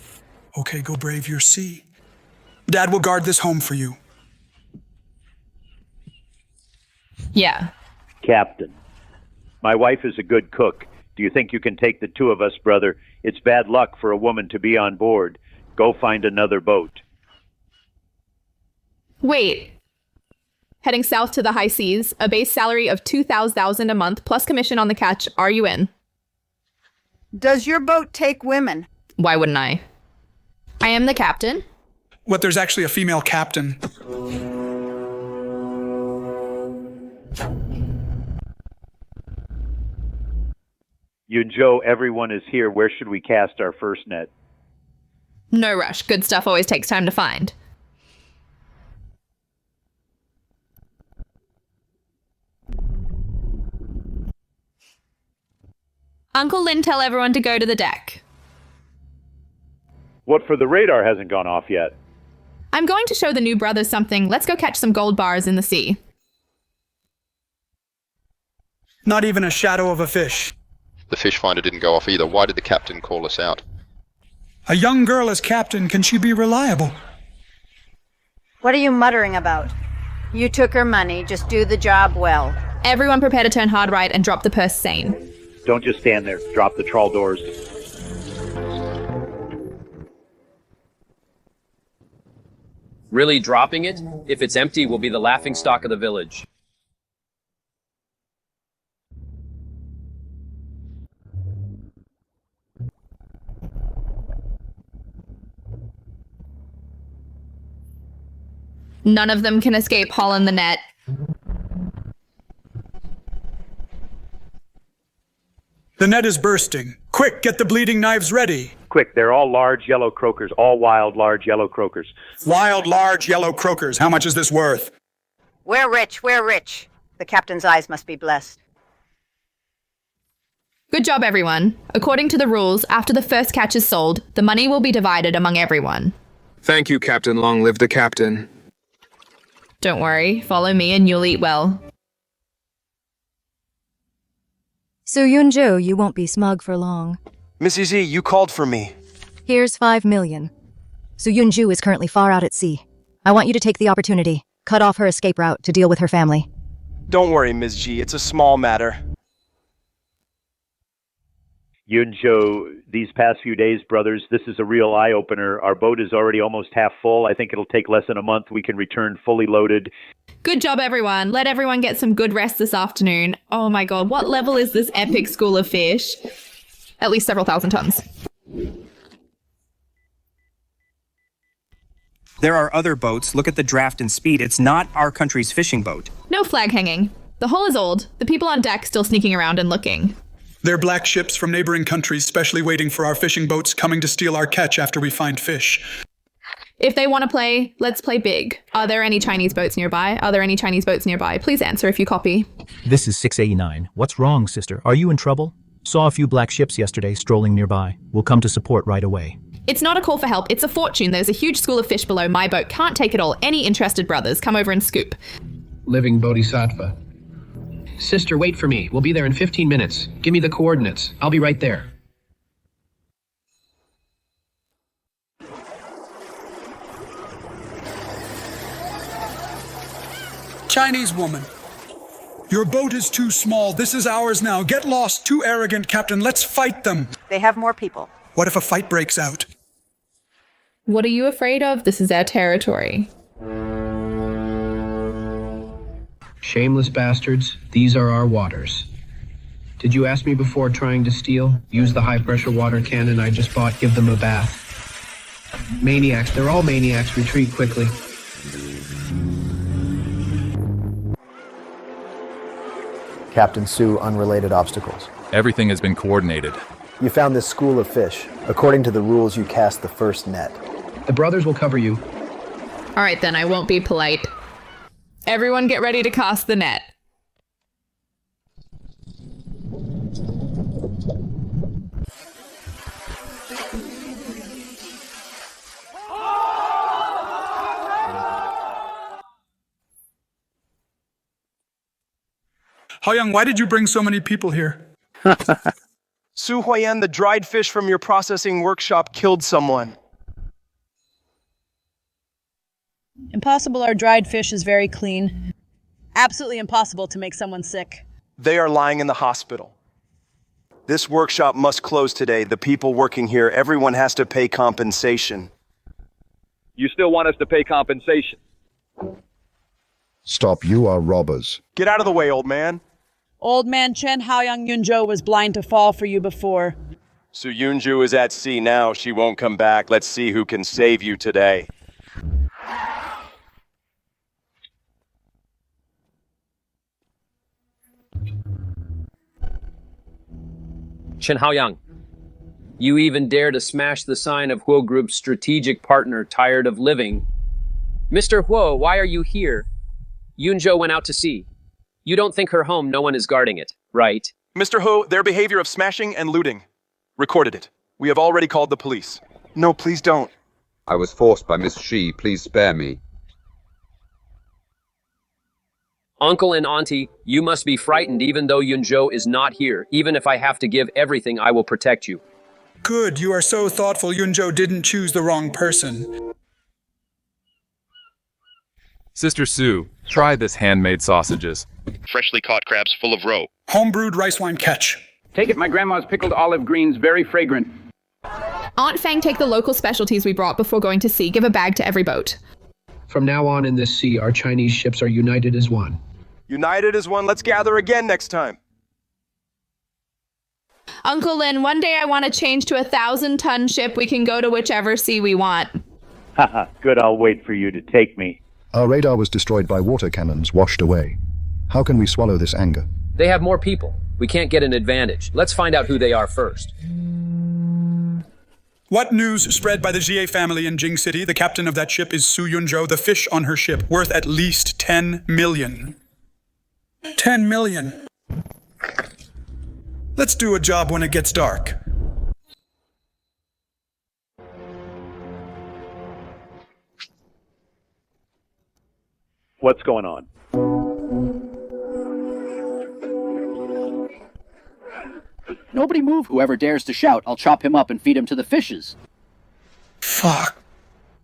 Okay, go brave your sea. Dad will guard this home for you. Yeah. Captain, my wife is a good cook. Do you think you can take the two of us, brother? It's bad luck for a woman to be on board. Go find another boat. Wait. Heading south to the high seas, a base salary of $2,000 a month plus commission on the catch. Are you in? Does your boat take women? Why wouldn't I? I am the captain. What, there's actually a female captain? Yunjo, everyone is here. Where should we cast our first net? No rush. Good stuff always takes time to find. Uncle Lin, tell everyone to go to the deck. What for the radar hasn't gone off yet? I'm going to show the new brothers something. Let's go catch some gold bars in the sea. Not even a shadow of a fish. The fish finder didn't go off either. Why did the captain call us out? A young girl as captain, can she be reliable? What are you muttering about? You took her money, just do the job well. Everyone prepare to turn hard right and drop the purse sane. Don't just stand there. Drop the trawl doors. Really dropping it? If it's empty, we'll be the laughingstock of the village. None of them can escape haul in the net. The net is bursting. Quick, get the bleeding knives ready. Quick, they're all large yellow croakers. All wild, large yellow croakers. Wild, large, yellow croakers. How much is this worth? We're rich, we're rich. The captain's eyes must be blessed. Good job, everyone. According to the rules, after the first catch is sold, the money will be divided among everyone. Thank you, Captain. Long live the captain. Don't worry, follow me and you'll eat well. So Yunjo, you won't be smug for long. Mrs. Z, you called for me. Here's 5 million. So Yunju is currently far out at sea. I want you to take the opportunity, cut off her escape route to deal with her family. Don't worry, Ms. G. It's a small matter. Yunjo, these past few days, brothers, this is a real eye-opener. Our boat is already almost half full. I think it'll take less than a month. We can return fully loaded. Good job, everyone. Let everyone get some good rest this afternoon. Oh my god, what level is this epic school of fish? At least several thousand tons. There are other boats. Look at the draft and speed. It's not our country's fishing boat. No flag hanging. The hull is old. The people on deck still sneaking around and looking. They're black ships from neighboring countries, specially waiting for our fishing boats coming to steal our catch after we find fish. If they want to play, let's play big. Are there any Chinese boats nearby? Are there any Chinese boats nearby? Please answer if you copy. This is 689. What's wrong, sister? Are you in trouble? Saw a few black ships yesterday strolling nearby. We'll come to support right away. It's not a call for help, it's a fortune. There's a huge school of fish below my boat. Can't take it all. Any interested brothers, come over and scoop. Living Bodhisattva. Sister, wait for me. We'll be there in 15 minutes. Give me the coordinates. I'll be right there. Chinese woman. Your boat is too small. This is ours now. Get lost. Too arrogant, Captain. Let's fight them. They have more people. What if a fight breaks out? What are you afraid of? This is our territory. Shameless bastards, these are our waters. Did you ask me before trying to steal? Use the high-pressure water cannon I just bought, give them a bath. Maniacs, they're all maniacs, retreat quickly. Captain Sue, unrelated obstacles. Everything has been coordinated. You found this school of fish. According to the rules, you cast the first net. The brothers will cover you. All right, then, I won't be polite. Everyone get ready to cast the net. Haoyang, why did you bring so many people here? Su Huayan, the dried fish from your processing workshop killed someone. Impossible, our dried fish is very clean. Absolutely impossible to make someone sick. They are lying in the hospital. This workshop must close today. The people working here, everyone has to pay compensation. You still want us to pay compensation? Stop, you are robbers. Get out of the way, old man. Old man Chen Haoyang Yunzhou was blind to fall for you before. Su Yunju is at sea now. She won't come back. Let's see who can save you today. Chen Haoyang, you even dare to smash the sign of Huo Group's strategic partner, Tired of Living. Mr. Huo, why are you here? Yunzhou went out to sea. You don't think her home, no one is guarding it, right? Mr. Ho, their behavior of smashing and looting. Recorded it. We have already called the police. No, please don't. I was forced by Miss Shi. Please spare me. Uncle and Auntie, you must be frightened even though Yunzhou is not here. Even if I have to give everything, I will protect you. Good, you are so thoughtful Yunzhou didn't choose the wrong person. Sister Sue, try this handmade sausages. Freshly caught crabs full of roe. Homebrewed rice wine catch. Take it, my grandma's pickled olive greens, very fragrant. Aunt Fang, take the local specialties we brought before going to sea. Give a bag to every boat. From now on in this sea, our Chinese ships are united as one. United as one. Let's gather again next time. Uncle Lin, one day I want to change to a 1,000-ton ship. We can go to whichever sea we want. Haha, good, I'll wait for you to take me. Our radar was destroyed by water cannons washed away. How can we swallow this anger? They have more people. We can't get an advantage. Let's find out who they are first. What news spread by the Jie family in Jing City? The captain of that ship is Su Yunzhou, the fish on her ship, worth at least 10 million. 10 million. Let's do a job when it gets dark. What's going on? Nobody move. Whoever dares to shout, I'll chop him up and feed him to the fishes. Fuck.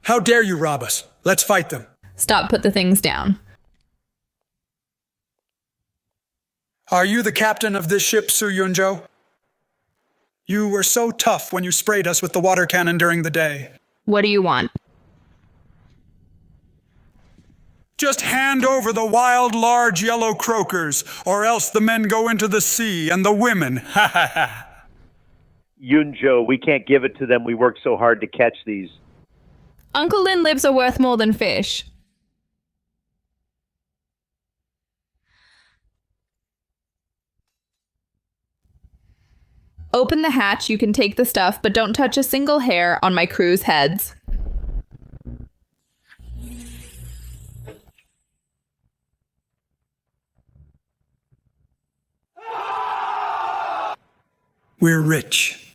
How dare you rob us? Let's fight them. Stop, put the things down. Are you the captain of this ship, Su Yunzhou? You were so tough when you sprayed us with the water cannon during the day. What do you want? Just hand over the wild, large yellow croakers, or else the men go into the sea and the women. Ha ha ha. Yunzhou, we can't give it to them. We worked so hard to catch these. Uncle Lin lives are worth more than fish. Open the hatch, you can take the stuff, but don't touch a single hair on my crew's heads. We're rich.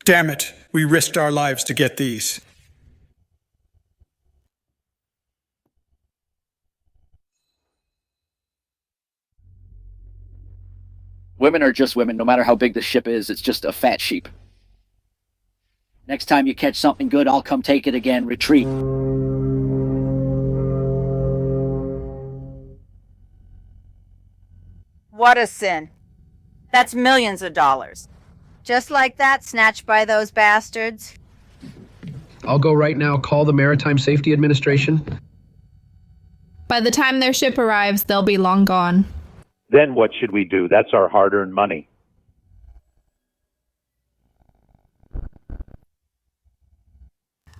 Damn it, we risked our lives to get these. Women are just women, no matter how big the ship is, it's just a fat sheep. Next time you catch something good, I'll come take it again. Retreat. What a sin. That's millions of dollars. Just like that, snatched by those bastards. I'll go right now, call the Maritime Safety Administration. By the time their ship arrives, they'll be long gone. Then what should we do? That's our hard-earned money.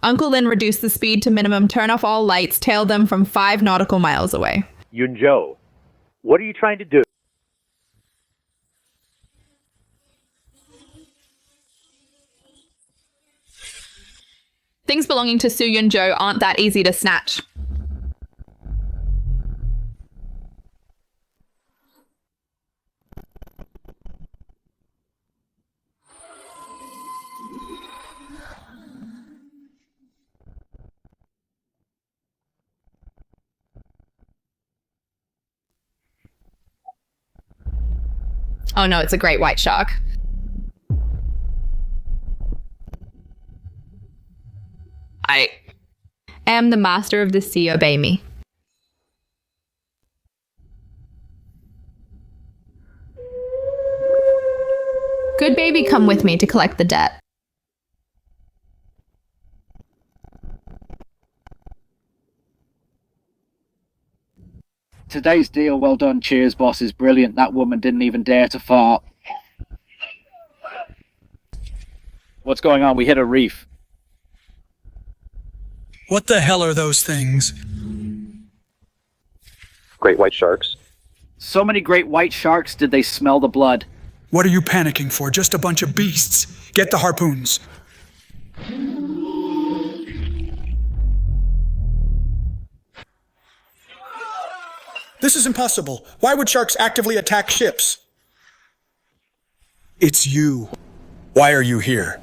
Uncle Lin reduced the speed to minimum, turn off all lights, tail them from 5 nautical miles away. Yunzhou, what are you trying to do? Things belonging to Su Yunzhou aren't that easy to snatch. Oh no, it's a great white shark. am the master of the sea, obey me. Good baby, come with me to collect the debt. Today's deal, well done, cheers, boss, is brilliant. That woman didn't even dare to fart. What's going on? We hit a reef. What the hell are those things? Great white sharks. So many great white sharks, did they smell the blood? What are you panicking for? Just a bunch of beasts. Get the harpoons. This is impossible. Why would sharks actively attack ships? It's you. Why are you here?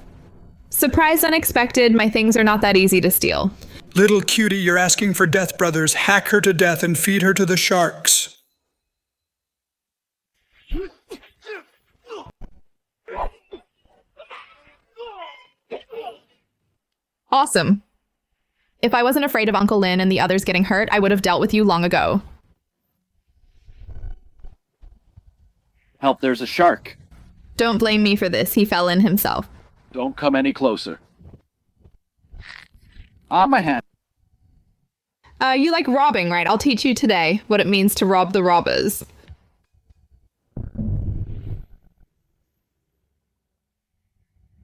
Surprise, unexpected, my things are not that easy to steal. Little cutie, you're asking for death, brothers. Hack her to death and feed her to the sharks. Awesome. If I wasn't afraid of Uncle Lin and the others getting hurt, I would have dealt with you long ago. Help, there's a shark. Don't blame me for this. He fell in himself. Don't come any closer. On my hand. You like robbing, right? I'll teach you today what it means to rob the robbers.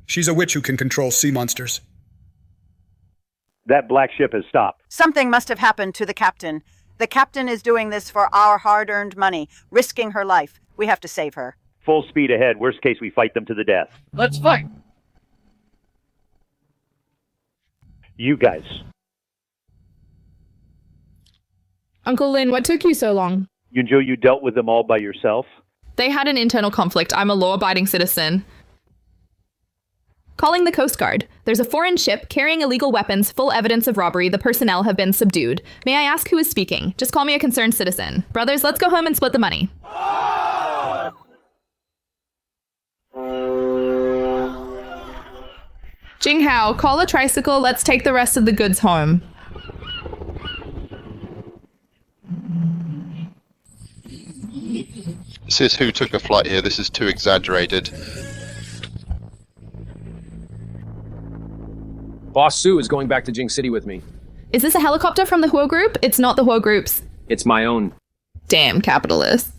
She's a witch who can control sea monsters. That black ship has stopped. Something must have happened to the captain. The captain is doing this for our hard-earned money, risking her life. We have to save her. Full speed ahead. Worst case, we fight them to the death. Let's fight. You guys. Uncle Lin, what took you so long? Yunjo, you dealt with them all by yourself? They had an internal conflict. I'm a law-abiding citizen. Calling the Coast Guard. There's a foreign ship carrying illegal weapons, full evidence of robbery. The personnel have been subdued. May I ask who is speaking? Just call me a concerned citizen. Brothers, let's go home and split the money. Jinghao, call a tricycle. Let's take the rest of the goods home. Sis, who took a flight here? This is too exaggerated. Boss Sue is going back to Jing City with me. Is this a helicopter from the Huo Group? It's not the Huo Group's. It's my own. Damn capitalists.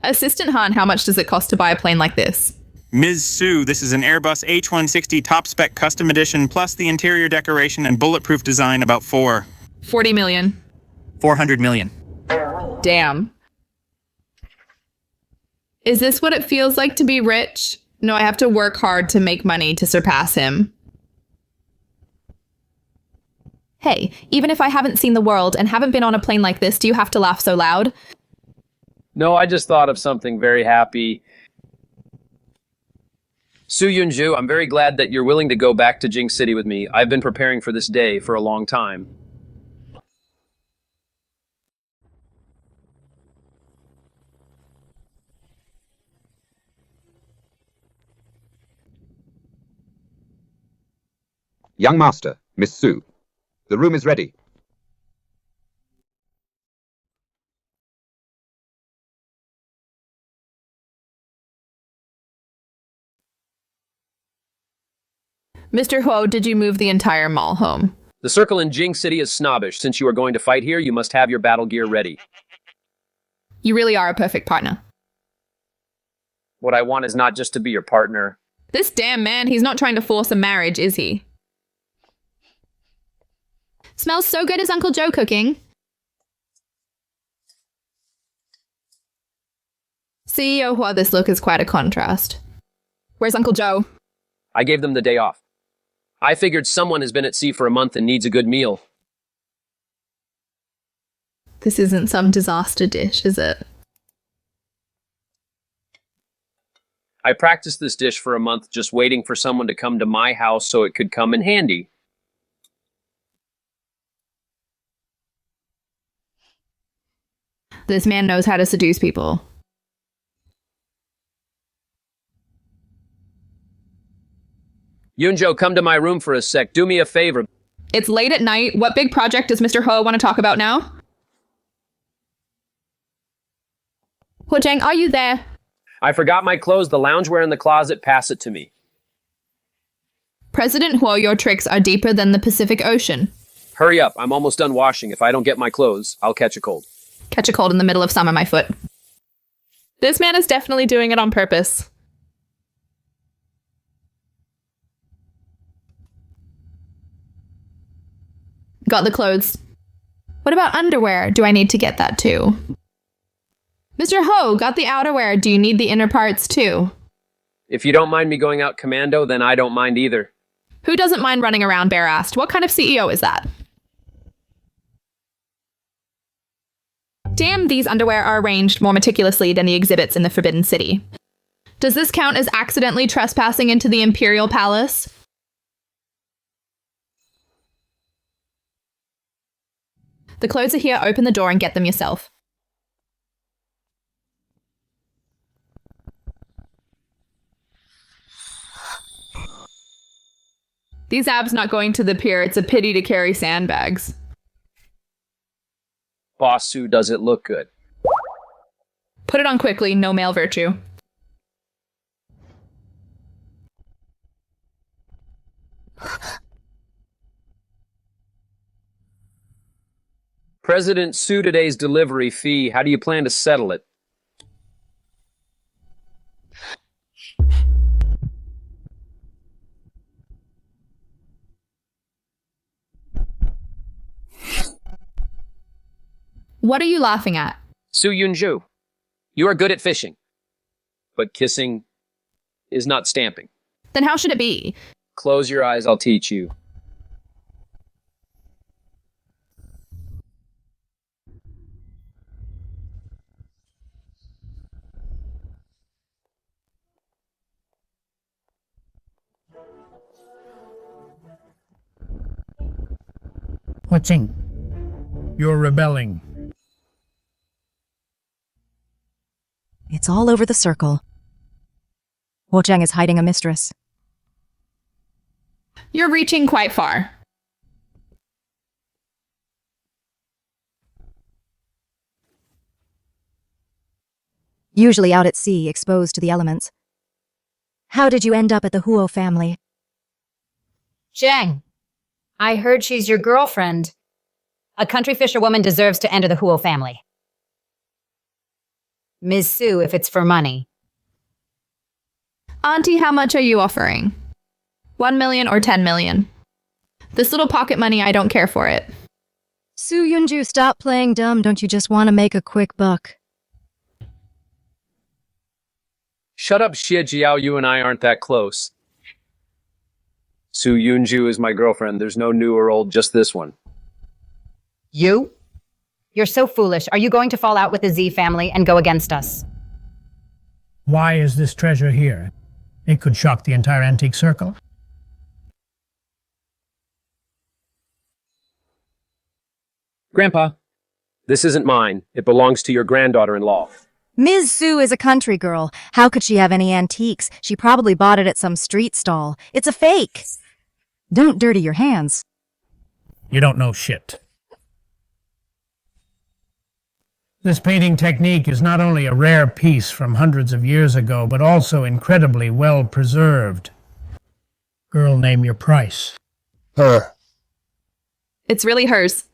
Assistant Han, how much does it cost to buy a plane like this? Ms. Sue, this is an Airbus H160 top spec custom edition plus the interior decoration and bulletproof design, about 40 million. 400 million. Damn. Is this what it feels like to be rich? No, I have to work hard to make money to surpass him. Hey, even if I haven't seen the world and haven't been on a plane like this, do you have to laugh so loud? No, I just thought of something very happy. Su Yunju, I'm very glad that you're willing to go back to Jing City with me. I've been preparing for this day for a long time. Young master, Miss Sue. The room is ready. Mr. Huo, did you move the entire mall home? The circle in Jing City is snobbish. Since you are going to fight here, you must have your battle gear ready. You really are a perfect partner. What I want is not just to be your partner. This damn man, he's not trying to force a marriage, is he? Smells so good as Uncle Joe cooking. CEO Hua, this look is quite a contrast. Where's Uncle Joe? I gave them the day off. I figured someone has been at sea for a month and needs a good meal. This isn't some disaster dish, is it? I practiced this dish for a month just waiting for someone to come to my house so it could come in handy. This man knows how to seduce people. Yunjo, come to my room for a sec. Do me a favor. It's late at night. What big project does Mr. Ho want to talk about now? Ho Jang, are you there? I forgot my clothes, the loungewear in the closet. Pass it to me. President Huo, your tricks are deeper than the Pacific Ocean. Hurry up. I'm almost done washing. If I don't get my clothes, I'll catch a cold. Catch a cold in the middle of summer, my foot. This man is definitely doing it on purpose. Got the clothes. What about underwear? Do I need to get that too? Mr. Ho, got the outerwear. Do you need the inner parts too? If you don't mind me going out commando, then I don't mind either. Who doesn't mind running around bare-assed? What kind of CEO is that? Damn, these underwear are arranged more meticulously than the exhibits in the Forbidden City. Does this count as accidentally trespassing into the Imperial Palace? The clothes are here. Open the door and get them yourself. These abs not going to the pier. It's a pity to carry sandbags. Boss Sue, does it look good? Put it on quickly. No male virtue. President Sue, today's delivery fee. How do you plan to settle it? What are you laughing at? Su Yunju, you are good at fishing, but kissing is not stamping. Then how should it be? Close your eyes, I'll teach you. Watching. You're rebelling. It's all over the circle. Wo Zheng is hiding a mistress. You're reaching quite far. Usually out at sea, exposed to the elements. How did you end up at the Huo family? Zheng, I heard she's your girlfriend. A country fisherwoman deserves to enter the Huo family. Ms. Sue, if it's for money. Auntie, how much are you offering? 1 million or 10 million? This little pocket money, I don't care for it. Su Yunju, stop playing dumb. Don't you just want to make a quick buck? Shut up, Xie Jiao, you and I aren't that close. Su Yunju is my girlfriend. There's no new or old, just this one. You? You're so foolish. Are you going to fall out with the Z family and go against us? Why is this treasure here? It could shock the entire antique circle. Grandpa, this isn't mine. It belongs to your granddaughter-in-law. Ms. Sue is a country girl. How could she have any antiques? She probably bought it at some street stall. It's a fake. Don't dirty your hands. You don't know shit. This painting technique is not only a rare piece from hundreds of years ago, but also incredibly well preserved. Girl, name your price. Her. It's really hers.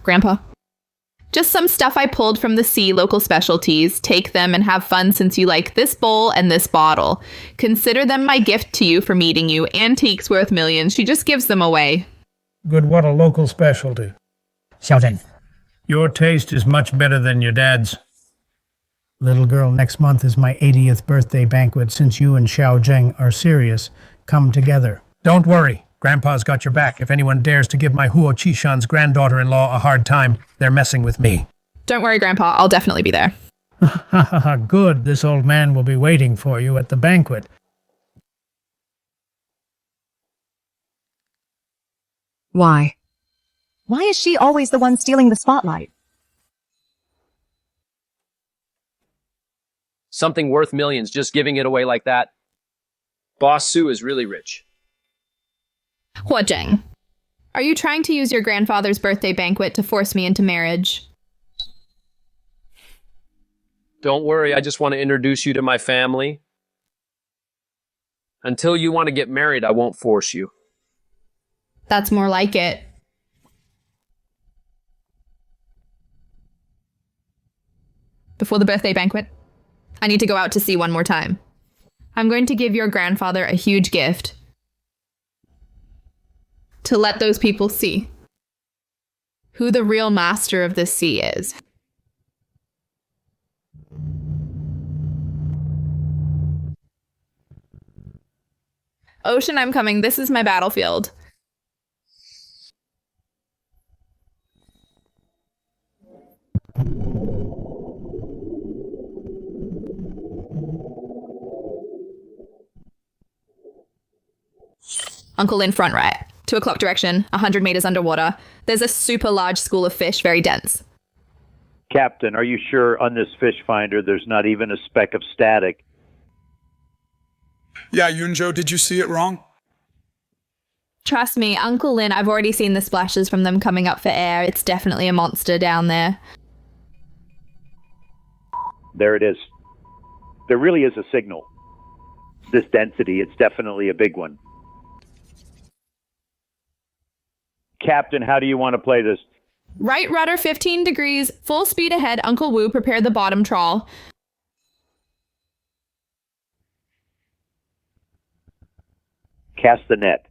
Grandpa. Just some stuff I pulled from the sea, local specialties. Take them and have fun since you like this bowl and this bottle. Consider them my gift to you for meeting you. Antiques worth millions. She just gives them away. Good, what a local specialty. Xiaozhen. Your taste is much better than your dad's. Little girl, next month is my 80th birthday banquet. Since you and Xiao Zheng are serious, come together. Don't worry. Grandpa's got your back. If anyone dares to give my Huo Qishan's granddaughter-in-law a hard time, they're messing with me. Don't worry, Grandpa. I'll definitely be there. Ha ha ha, good. This old man will be waiting for you at the banquet. Why? Why is she always the one stealing the spotlight? Something worth millions, just giving it away like that. Boss Sue is really rich. Hua Zheng, are you trying to use your grandfather's birthday banquet to force me into marriage? Don't worry, I just want to introduce you to my family. Until you want to get married, I won't force you. That's more like it. Before the birthday banquet, I need to go out to sea one more time. I'm going to give your grandfather a huge gift to let those people see who the real master of the sea is. Ocean, I'm coming. This is my battlefield. Uncle in front right. 2 o'clock direction, 100 meters underwater. There's a super large school of fish, very dense. Captain, are you sure on this fish finder there's not even a speck of static? Yeah, Yunzhou, did you see it wrong? Trust me, Uncle Lin, I've already seen the splashes from them coming up for air. It's definitely a monster down there. There it is. There really is a signal. This density, it's definitely a big one. Captain, how do you want to play this? Right rudder 15 degrees, full speed ahead. Uncle Wu, prepare the bottom trawl. Cast the net.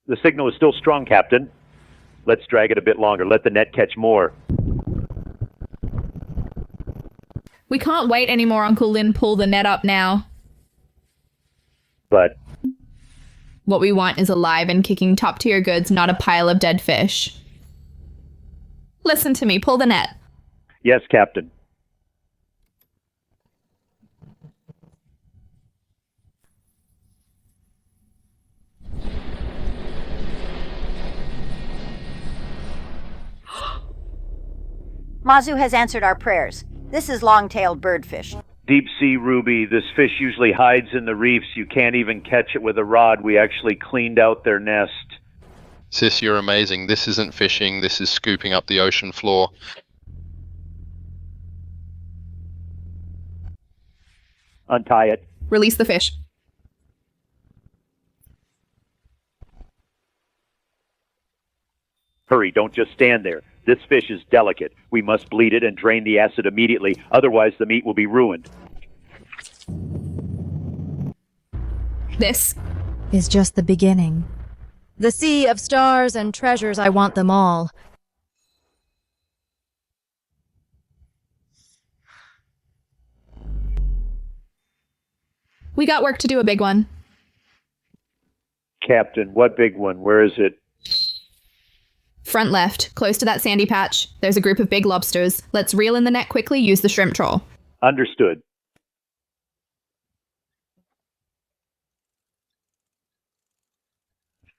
The signal is still strong, Captain. Let's drag it a bit longer. Let the net catch more. We can't wait anymore, Uncle Lin. Pull the net up now. But what we want is alive and kicking top-tier goods, not a pile of dead fish. Listen to me. Pull the net. Yes, Captain. Mazu has answered our prayers. This is long-tailed birdfish. Deep sea ruby, this fish usually hides in the reefs. You can't even catch it with a rod. We actually cleaned out their nest. Sis, you're amazing. This isn't fishing, this is scooping up the ocean floor. Untie it. Release the fish. Hurry, don't just stand there. This fish is delicate. We must bleed it and drain the acid immediately, otherwise the meat will be ruined. This is just the beginning. The sea of stars and treasures, I want them all. We got work to do, a big one. Captain, what big one? Where is it? Front left, close to that sandy patch. There's a group of big lobsters. Let's reel in the net quickly, use the shrimp trawl. Understood.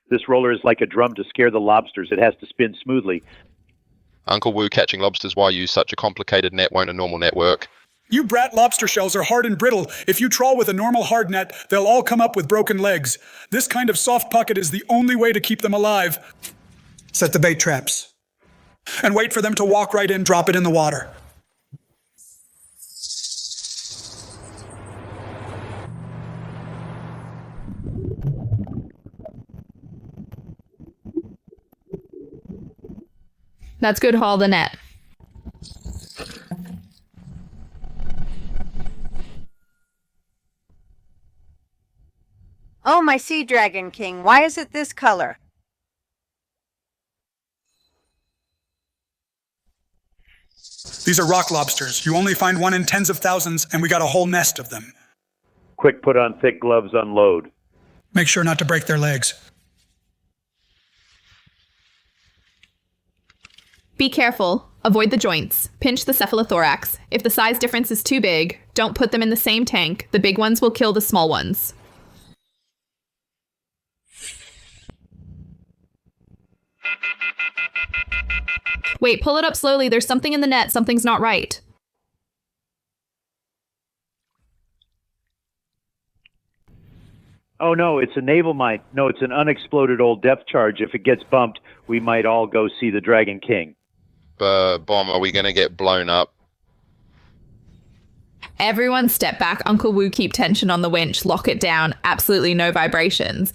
This roller is like a drum to scare the lobsters. It has to spin smoothly. Uncle Wu, catching lobsters, why use such a complicated net? Won't a normal net work? You brat lobster shells are hard and brittle. If you trawl with a normal hard net, they'll all come up with broken legs. This kind of soft pocket is the only way to keep them alive. Set the bait traps. And wait for them to walk right in, drop it in the water. That's good, haul the net. Oh, my sea dragon king, why is it this color? These are rock lobsters. You only find one in tens of thousands, and we got a whole nest of them. Quick, put on thick gloves, unload. Make sure not to break their legs. Be careful. Avoid the joints. Pinch the cephalothorax. If the size difference is too big, don't put them in the same tank. The big ones will kill the small ones. Wait, pull it up slowly. There's something in the net. Something's not right. Oh no, it's a naval mine. No, it's an unexploded old depth charge. If it gets bumped, we might all go see the Dragon King. Bomb, are we going to get blown up? Everyone step back. Uncle Wu, keep tension on the winch. Lock it down. Absolutely no vibrations.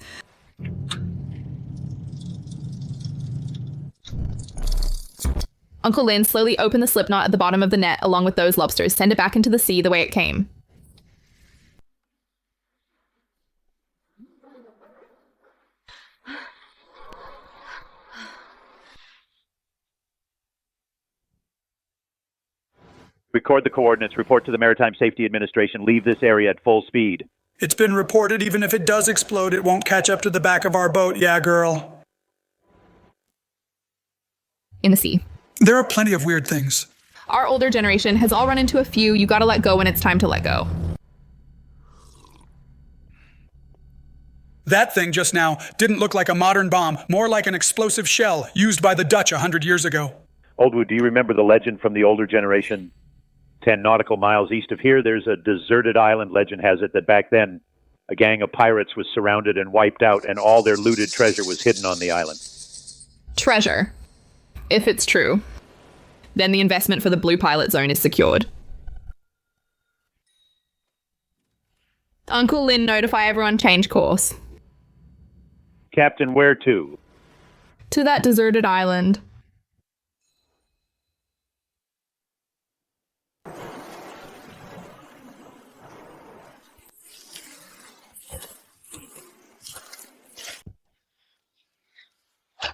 Uncle Lin, slowly open the slip knot at the bottom of the net along with those lobsters. Send it back into the sea the way it came. Record the coordinates. Report to the Maritime Safety Administration. Leave this area at full speed. It's been reported even if it does explode, it won't catch up to the back of our boat, yeah, girl. In the sea. There are plenty of weird things. Our older generation has all run into a few. You gotta let go when it's time to let go. That thing just now didn't look like a modern bomb, more like an explosive shell used by the Dutch 100 years ago. Oldwood, do you remember the legend from the older generation? 10 nautical miles east of here, there's a deserted island. Legend has it that back then, a gang of pirates was surrounded and wiped out, and all their looted treasure was hidden on the island. Treasure. If it's true. Then the investment for the Blue Pilot Zone is secured. Uncle Lin, notify everyone, change course. Captain, where to? To that deserted island.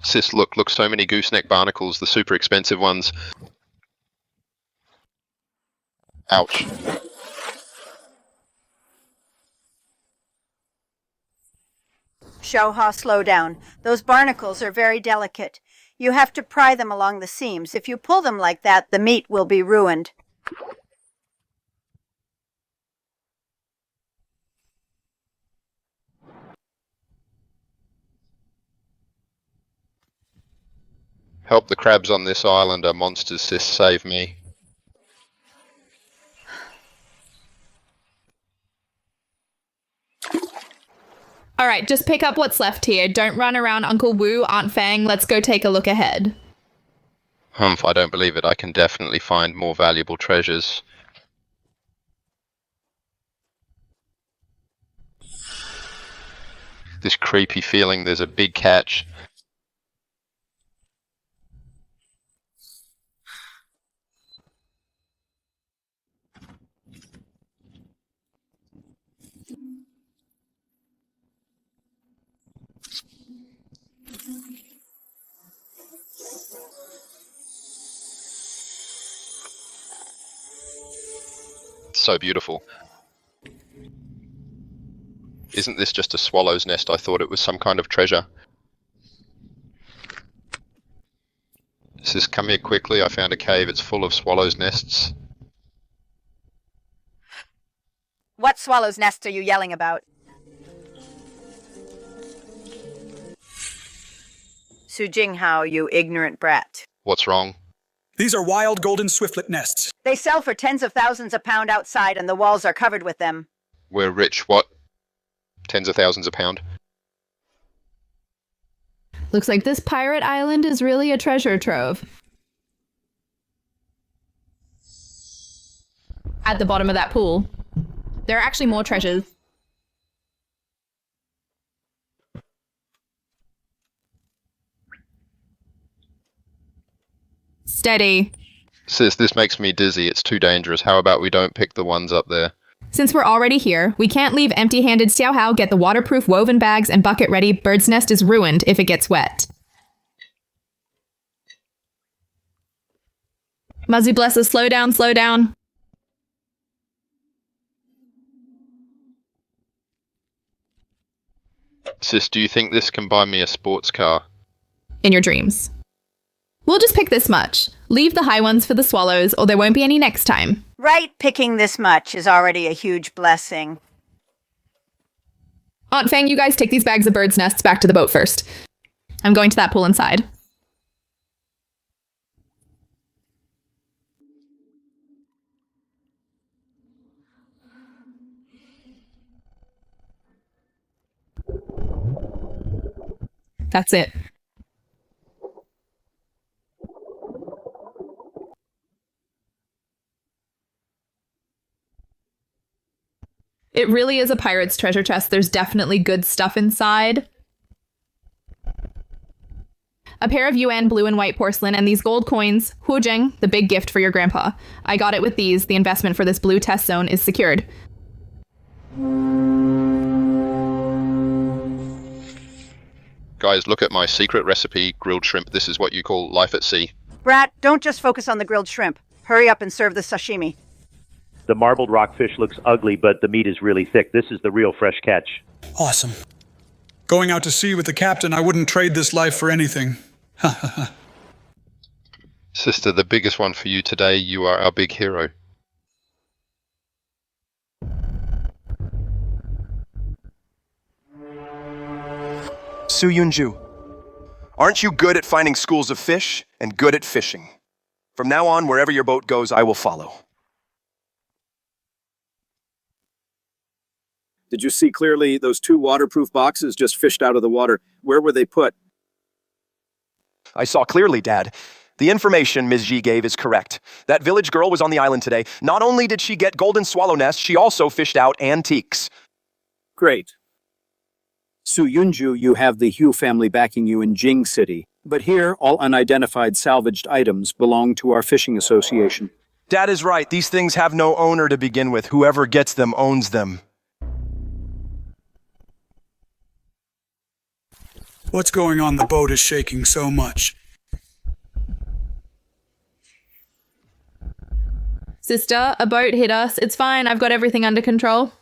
Sis, look, so many gooseneck barnacles, the super expensive ones. Ouch. Shoha, slow down. Those barnacles are very delicate. You have to pry them along the seams. If you pull them like that, the meat will be ruined. Help, the crabs on this island are monsters, sis, save me. Alright, just pick up what's left here. Don't run around Uncle Wu, Aunt Fang. Let's go take a look ahead. Humph, I don't believe it. I can definitely find more valuable treasures. This creepy feeling there's a big catch. So beautiful. Isn't this just a swallow's nest? I thought it was some kind of treasure. Sis, come here quickly. I found a cave. It's full of swallows' nests. What swallow's nest are you yelling about? Su Jinghao, you ignorant brat. What's wrong? These are wild golden swiftlet nests. They sell for tens of thousands a pound outside, and the walls are covered with them. We're rich, what? Tens of thousands a pound. Looks like this pirate island is really a treasure trove. At the bottom of that pool, there are actually more treasures. Steady. Sis, this makes me dizzy. It's too dangerous. How about we don't pick the ones up there? Since we're already here, we can't leave empty-handed. Xiao Hao, get the waterproof woven bags and bucket ready. Bird's nest is ruined if it gets wet. Mazu bless us. Slow down, slow down. Sis, do you think this can buy me a sports car? In your dreams. We'll just pick this much. Leave the high ones for the swallows, or there won't be any next time. Right, picking this much is already a huge blessing. Aunt Fang, you guys take these bags of birds' nests back to the boat first. I'm going to that pool inside. That's it. It really is a pirate's treasure chest. There's definitely good stuff inside. A pair of UN blue and white porcelain and these gold coins. Huojing, the big gift for your grandpa. I got it with these. The investment for this blue test zone is secured. Guys, look at my secret recipe, grilled shrimp. This is what you call life at sea. Brat, don't just focus on the grilled shrimp. Hurry up and serve the sashimi. The marbled rockfish looks ugly, but the meat is really thick. This is the real fresh catch. Awesome. Going out to sea with the captain, I wouldn't trade this life for anything. Sister, the biggest one for you today. You are our big hero. Suyunju, aren't you good at finding schools of fish and good at fishing? From now on, wherever your boat goes, I will follow. Did you see clearly those 2 waterproof boxes just fished out of the water? Where were they put? I saw clearly, Dad. The information Ms. Ji gave is correct. That village girl was on the island today. Not only did she get golden swallow nests, she also fished out antiques. Great. Suyunju, you have the Hu family backing you in Jing City. But here, all unidentified salvaged items belong to our fishing association. Dad is right. These things have no owner to begin with. Whoever gets them owns them. What's going on? The boat is shaking so much. Sister, a boat hit us. It's fine. I've got everything under control.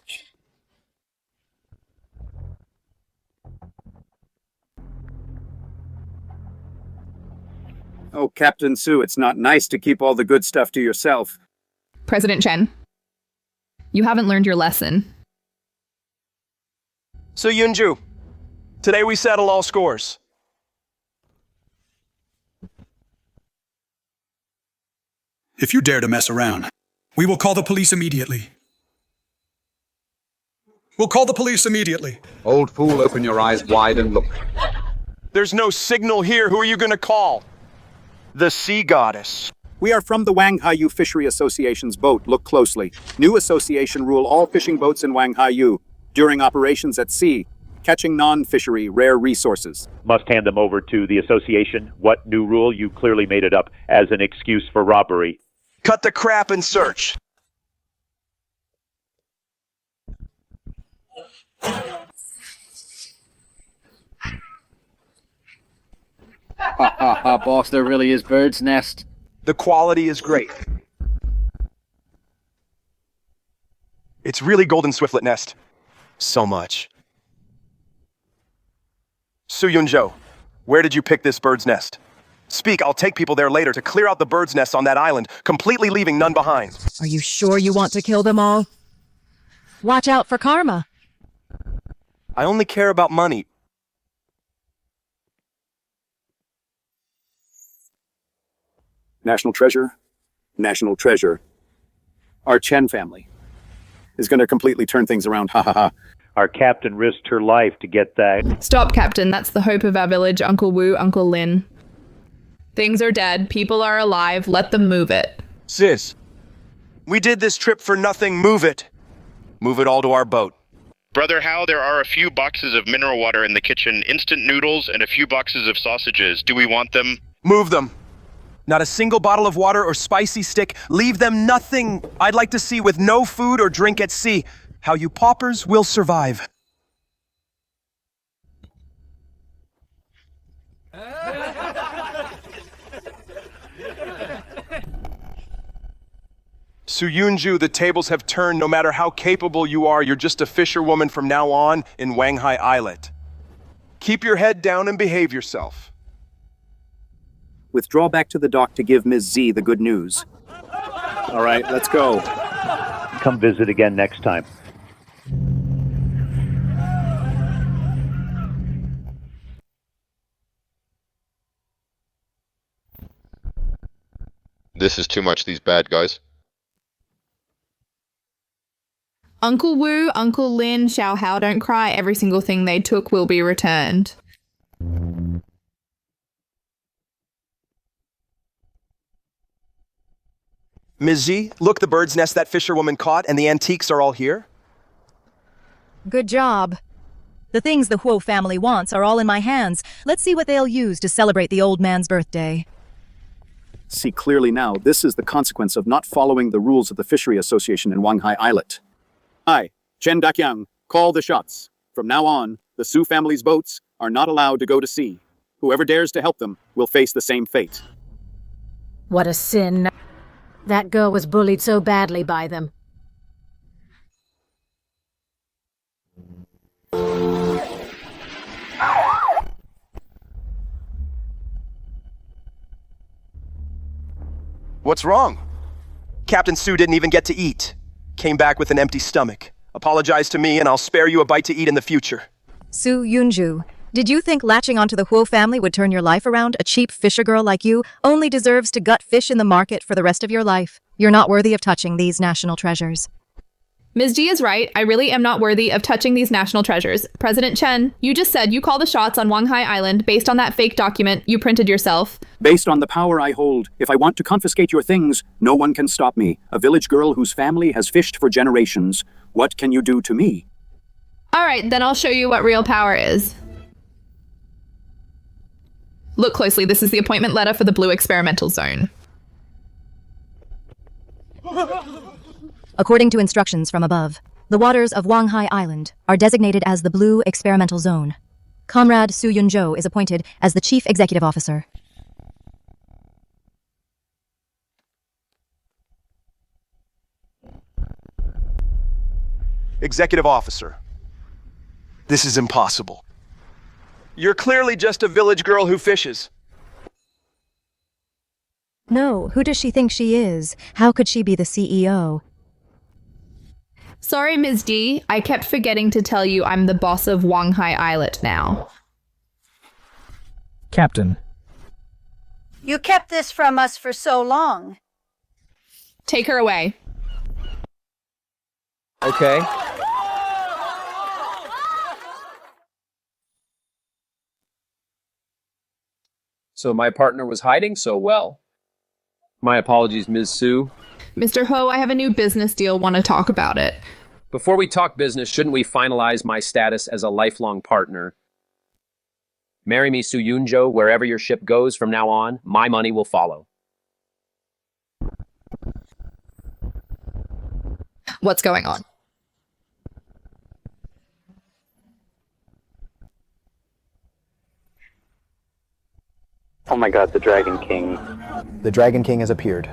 Oh, Captain Su, it's not nice to keep all the good stuff to yourself. President Chen, you haven't learned your lesson. Suyunju, today we settle all scores. If you dare to mess around, we will call the police immediately. We'll call the police immediately. Old fool, open your eyes wide and look. There's no signal here. Who are you going to call? The sea goddess. We are from the Wanghaiyu Fishery Association's boat. Look closely. New association rule all fishing boats in Wanghaiyu during operations at sea, catching non-fishery rare resources. Must hand them over to the association. What new rule? You clearly made it up as an excuse for robbery. Cut the crap and search. Ha ha ha, boss, there really is bird's nest. The quality is great. It's really golden swiftlet nest. So much. Suyunjo, where did you pick this bird's nest? Speak, I'll take people there later to clear out the bird's nests on that island, completely leaving none behind. Are you sure you want to kill them all? Watch out for karma. I only care about money. National treasure, national treasure. Our Chen family is going to completely turn things around. Ha ha ha. Our captain risked her life to get that. Stop, Captain. That's the hope of our village. Uncle Wu, Uncle Lin. Things are dead. People are alive. Let them move it. Sis, we did this trip for nothing. Move it. Move it all to our boat. Brother Hal, there are a few boxes of mineral water in the kitchen, instant noodles, and a few boxes of sausages. Do we want them? Move them. Not a single bottle of water or spicy stick. Leave them nothing. I'd like to see with no food or drink at sea how you paupers will survive. Suyunju, the tables have turned. No matter how capable you are, you're just a fisherwoman from now on in Wanghai Islet. Keep your head down and behave yourself. Withdraw back to the dock to give Ms. Z the good news. All right, let's go. Come visit again next time. This is too much, these bad guys. Uncle Wu, Uncle Lin, Xiao Hao, don't cry. Every single thing they took will be returned. Ms. Z, look, the bird's nest that fisherwoman caught, and the antiques are all here. Good job. The things the Huo family wants are all in my hands. Let's see what they'll use to celebrate the old man's birthday. See clearly now, this is the consequence of not following the rules of the Fishery Association in Wanghai Islet. I, Chen Dakyang, call the shots. From now on, the Su family's boats are not allowed to go to sea. Whoever dares to help them will face the same fate. What a sin. That girl was bullied so badly by them. What's wrong? Captain Su didn't even get to eat. Came back with an empty stomach. Apologize to me and I'll spare you a bite to eat in the future. Su Yunju, did you think latching onto the Huo family would turn your life around? A cheap fisher girl like you only deserves to gut fish in the market for the rest of your life. You're not worthy of touching these national treasures. Ms. G is right. I really am not worthy of touching these national treasures. President Chen, you just said you call the shots on Wanghai Island based on that fake document you printed yourself. Based on the power I hold, if I want to confiscate your things, no one can stop me. A village girl whose family has fished for generations. What can you do to me? All right, then I'll show you what real power is. Look closely. This is the appointment letter for the Blue Experimental Zone. According to instructions from above, the waters of Wanghai Island are designated as the Blue Experimental Zone. Comrade Su Yunzhou is appointed as the Chief Executive Officer. Executive Officer. This is impossible. You're clearly just a village girl who fishes. No, who does she think she is? How could she be the CEO? Sorry, Ms. D. I kept forgetting to tell you I'm the boss of Wanghai Islet now. Captain. You kept this from us for so long. Take her away. Okay. So my partner was hiding so well. My apologies, Ms. Su. Mr. Ho, I have a new business deal. Want to talk about it. Before we talk business, shouldn't we finalize my status as a lifelong partner? Marry me, Su Yunzhou, wherever your ship goes from now on, my money will follow. What's going on? Oh my god, the Dragon King. The Dragon King has appeared.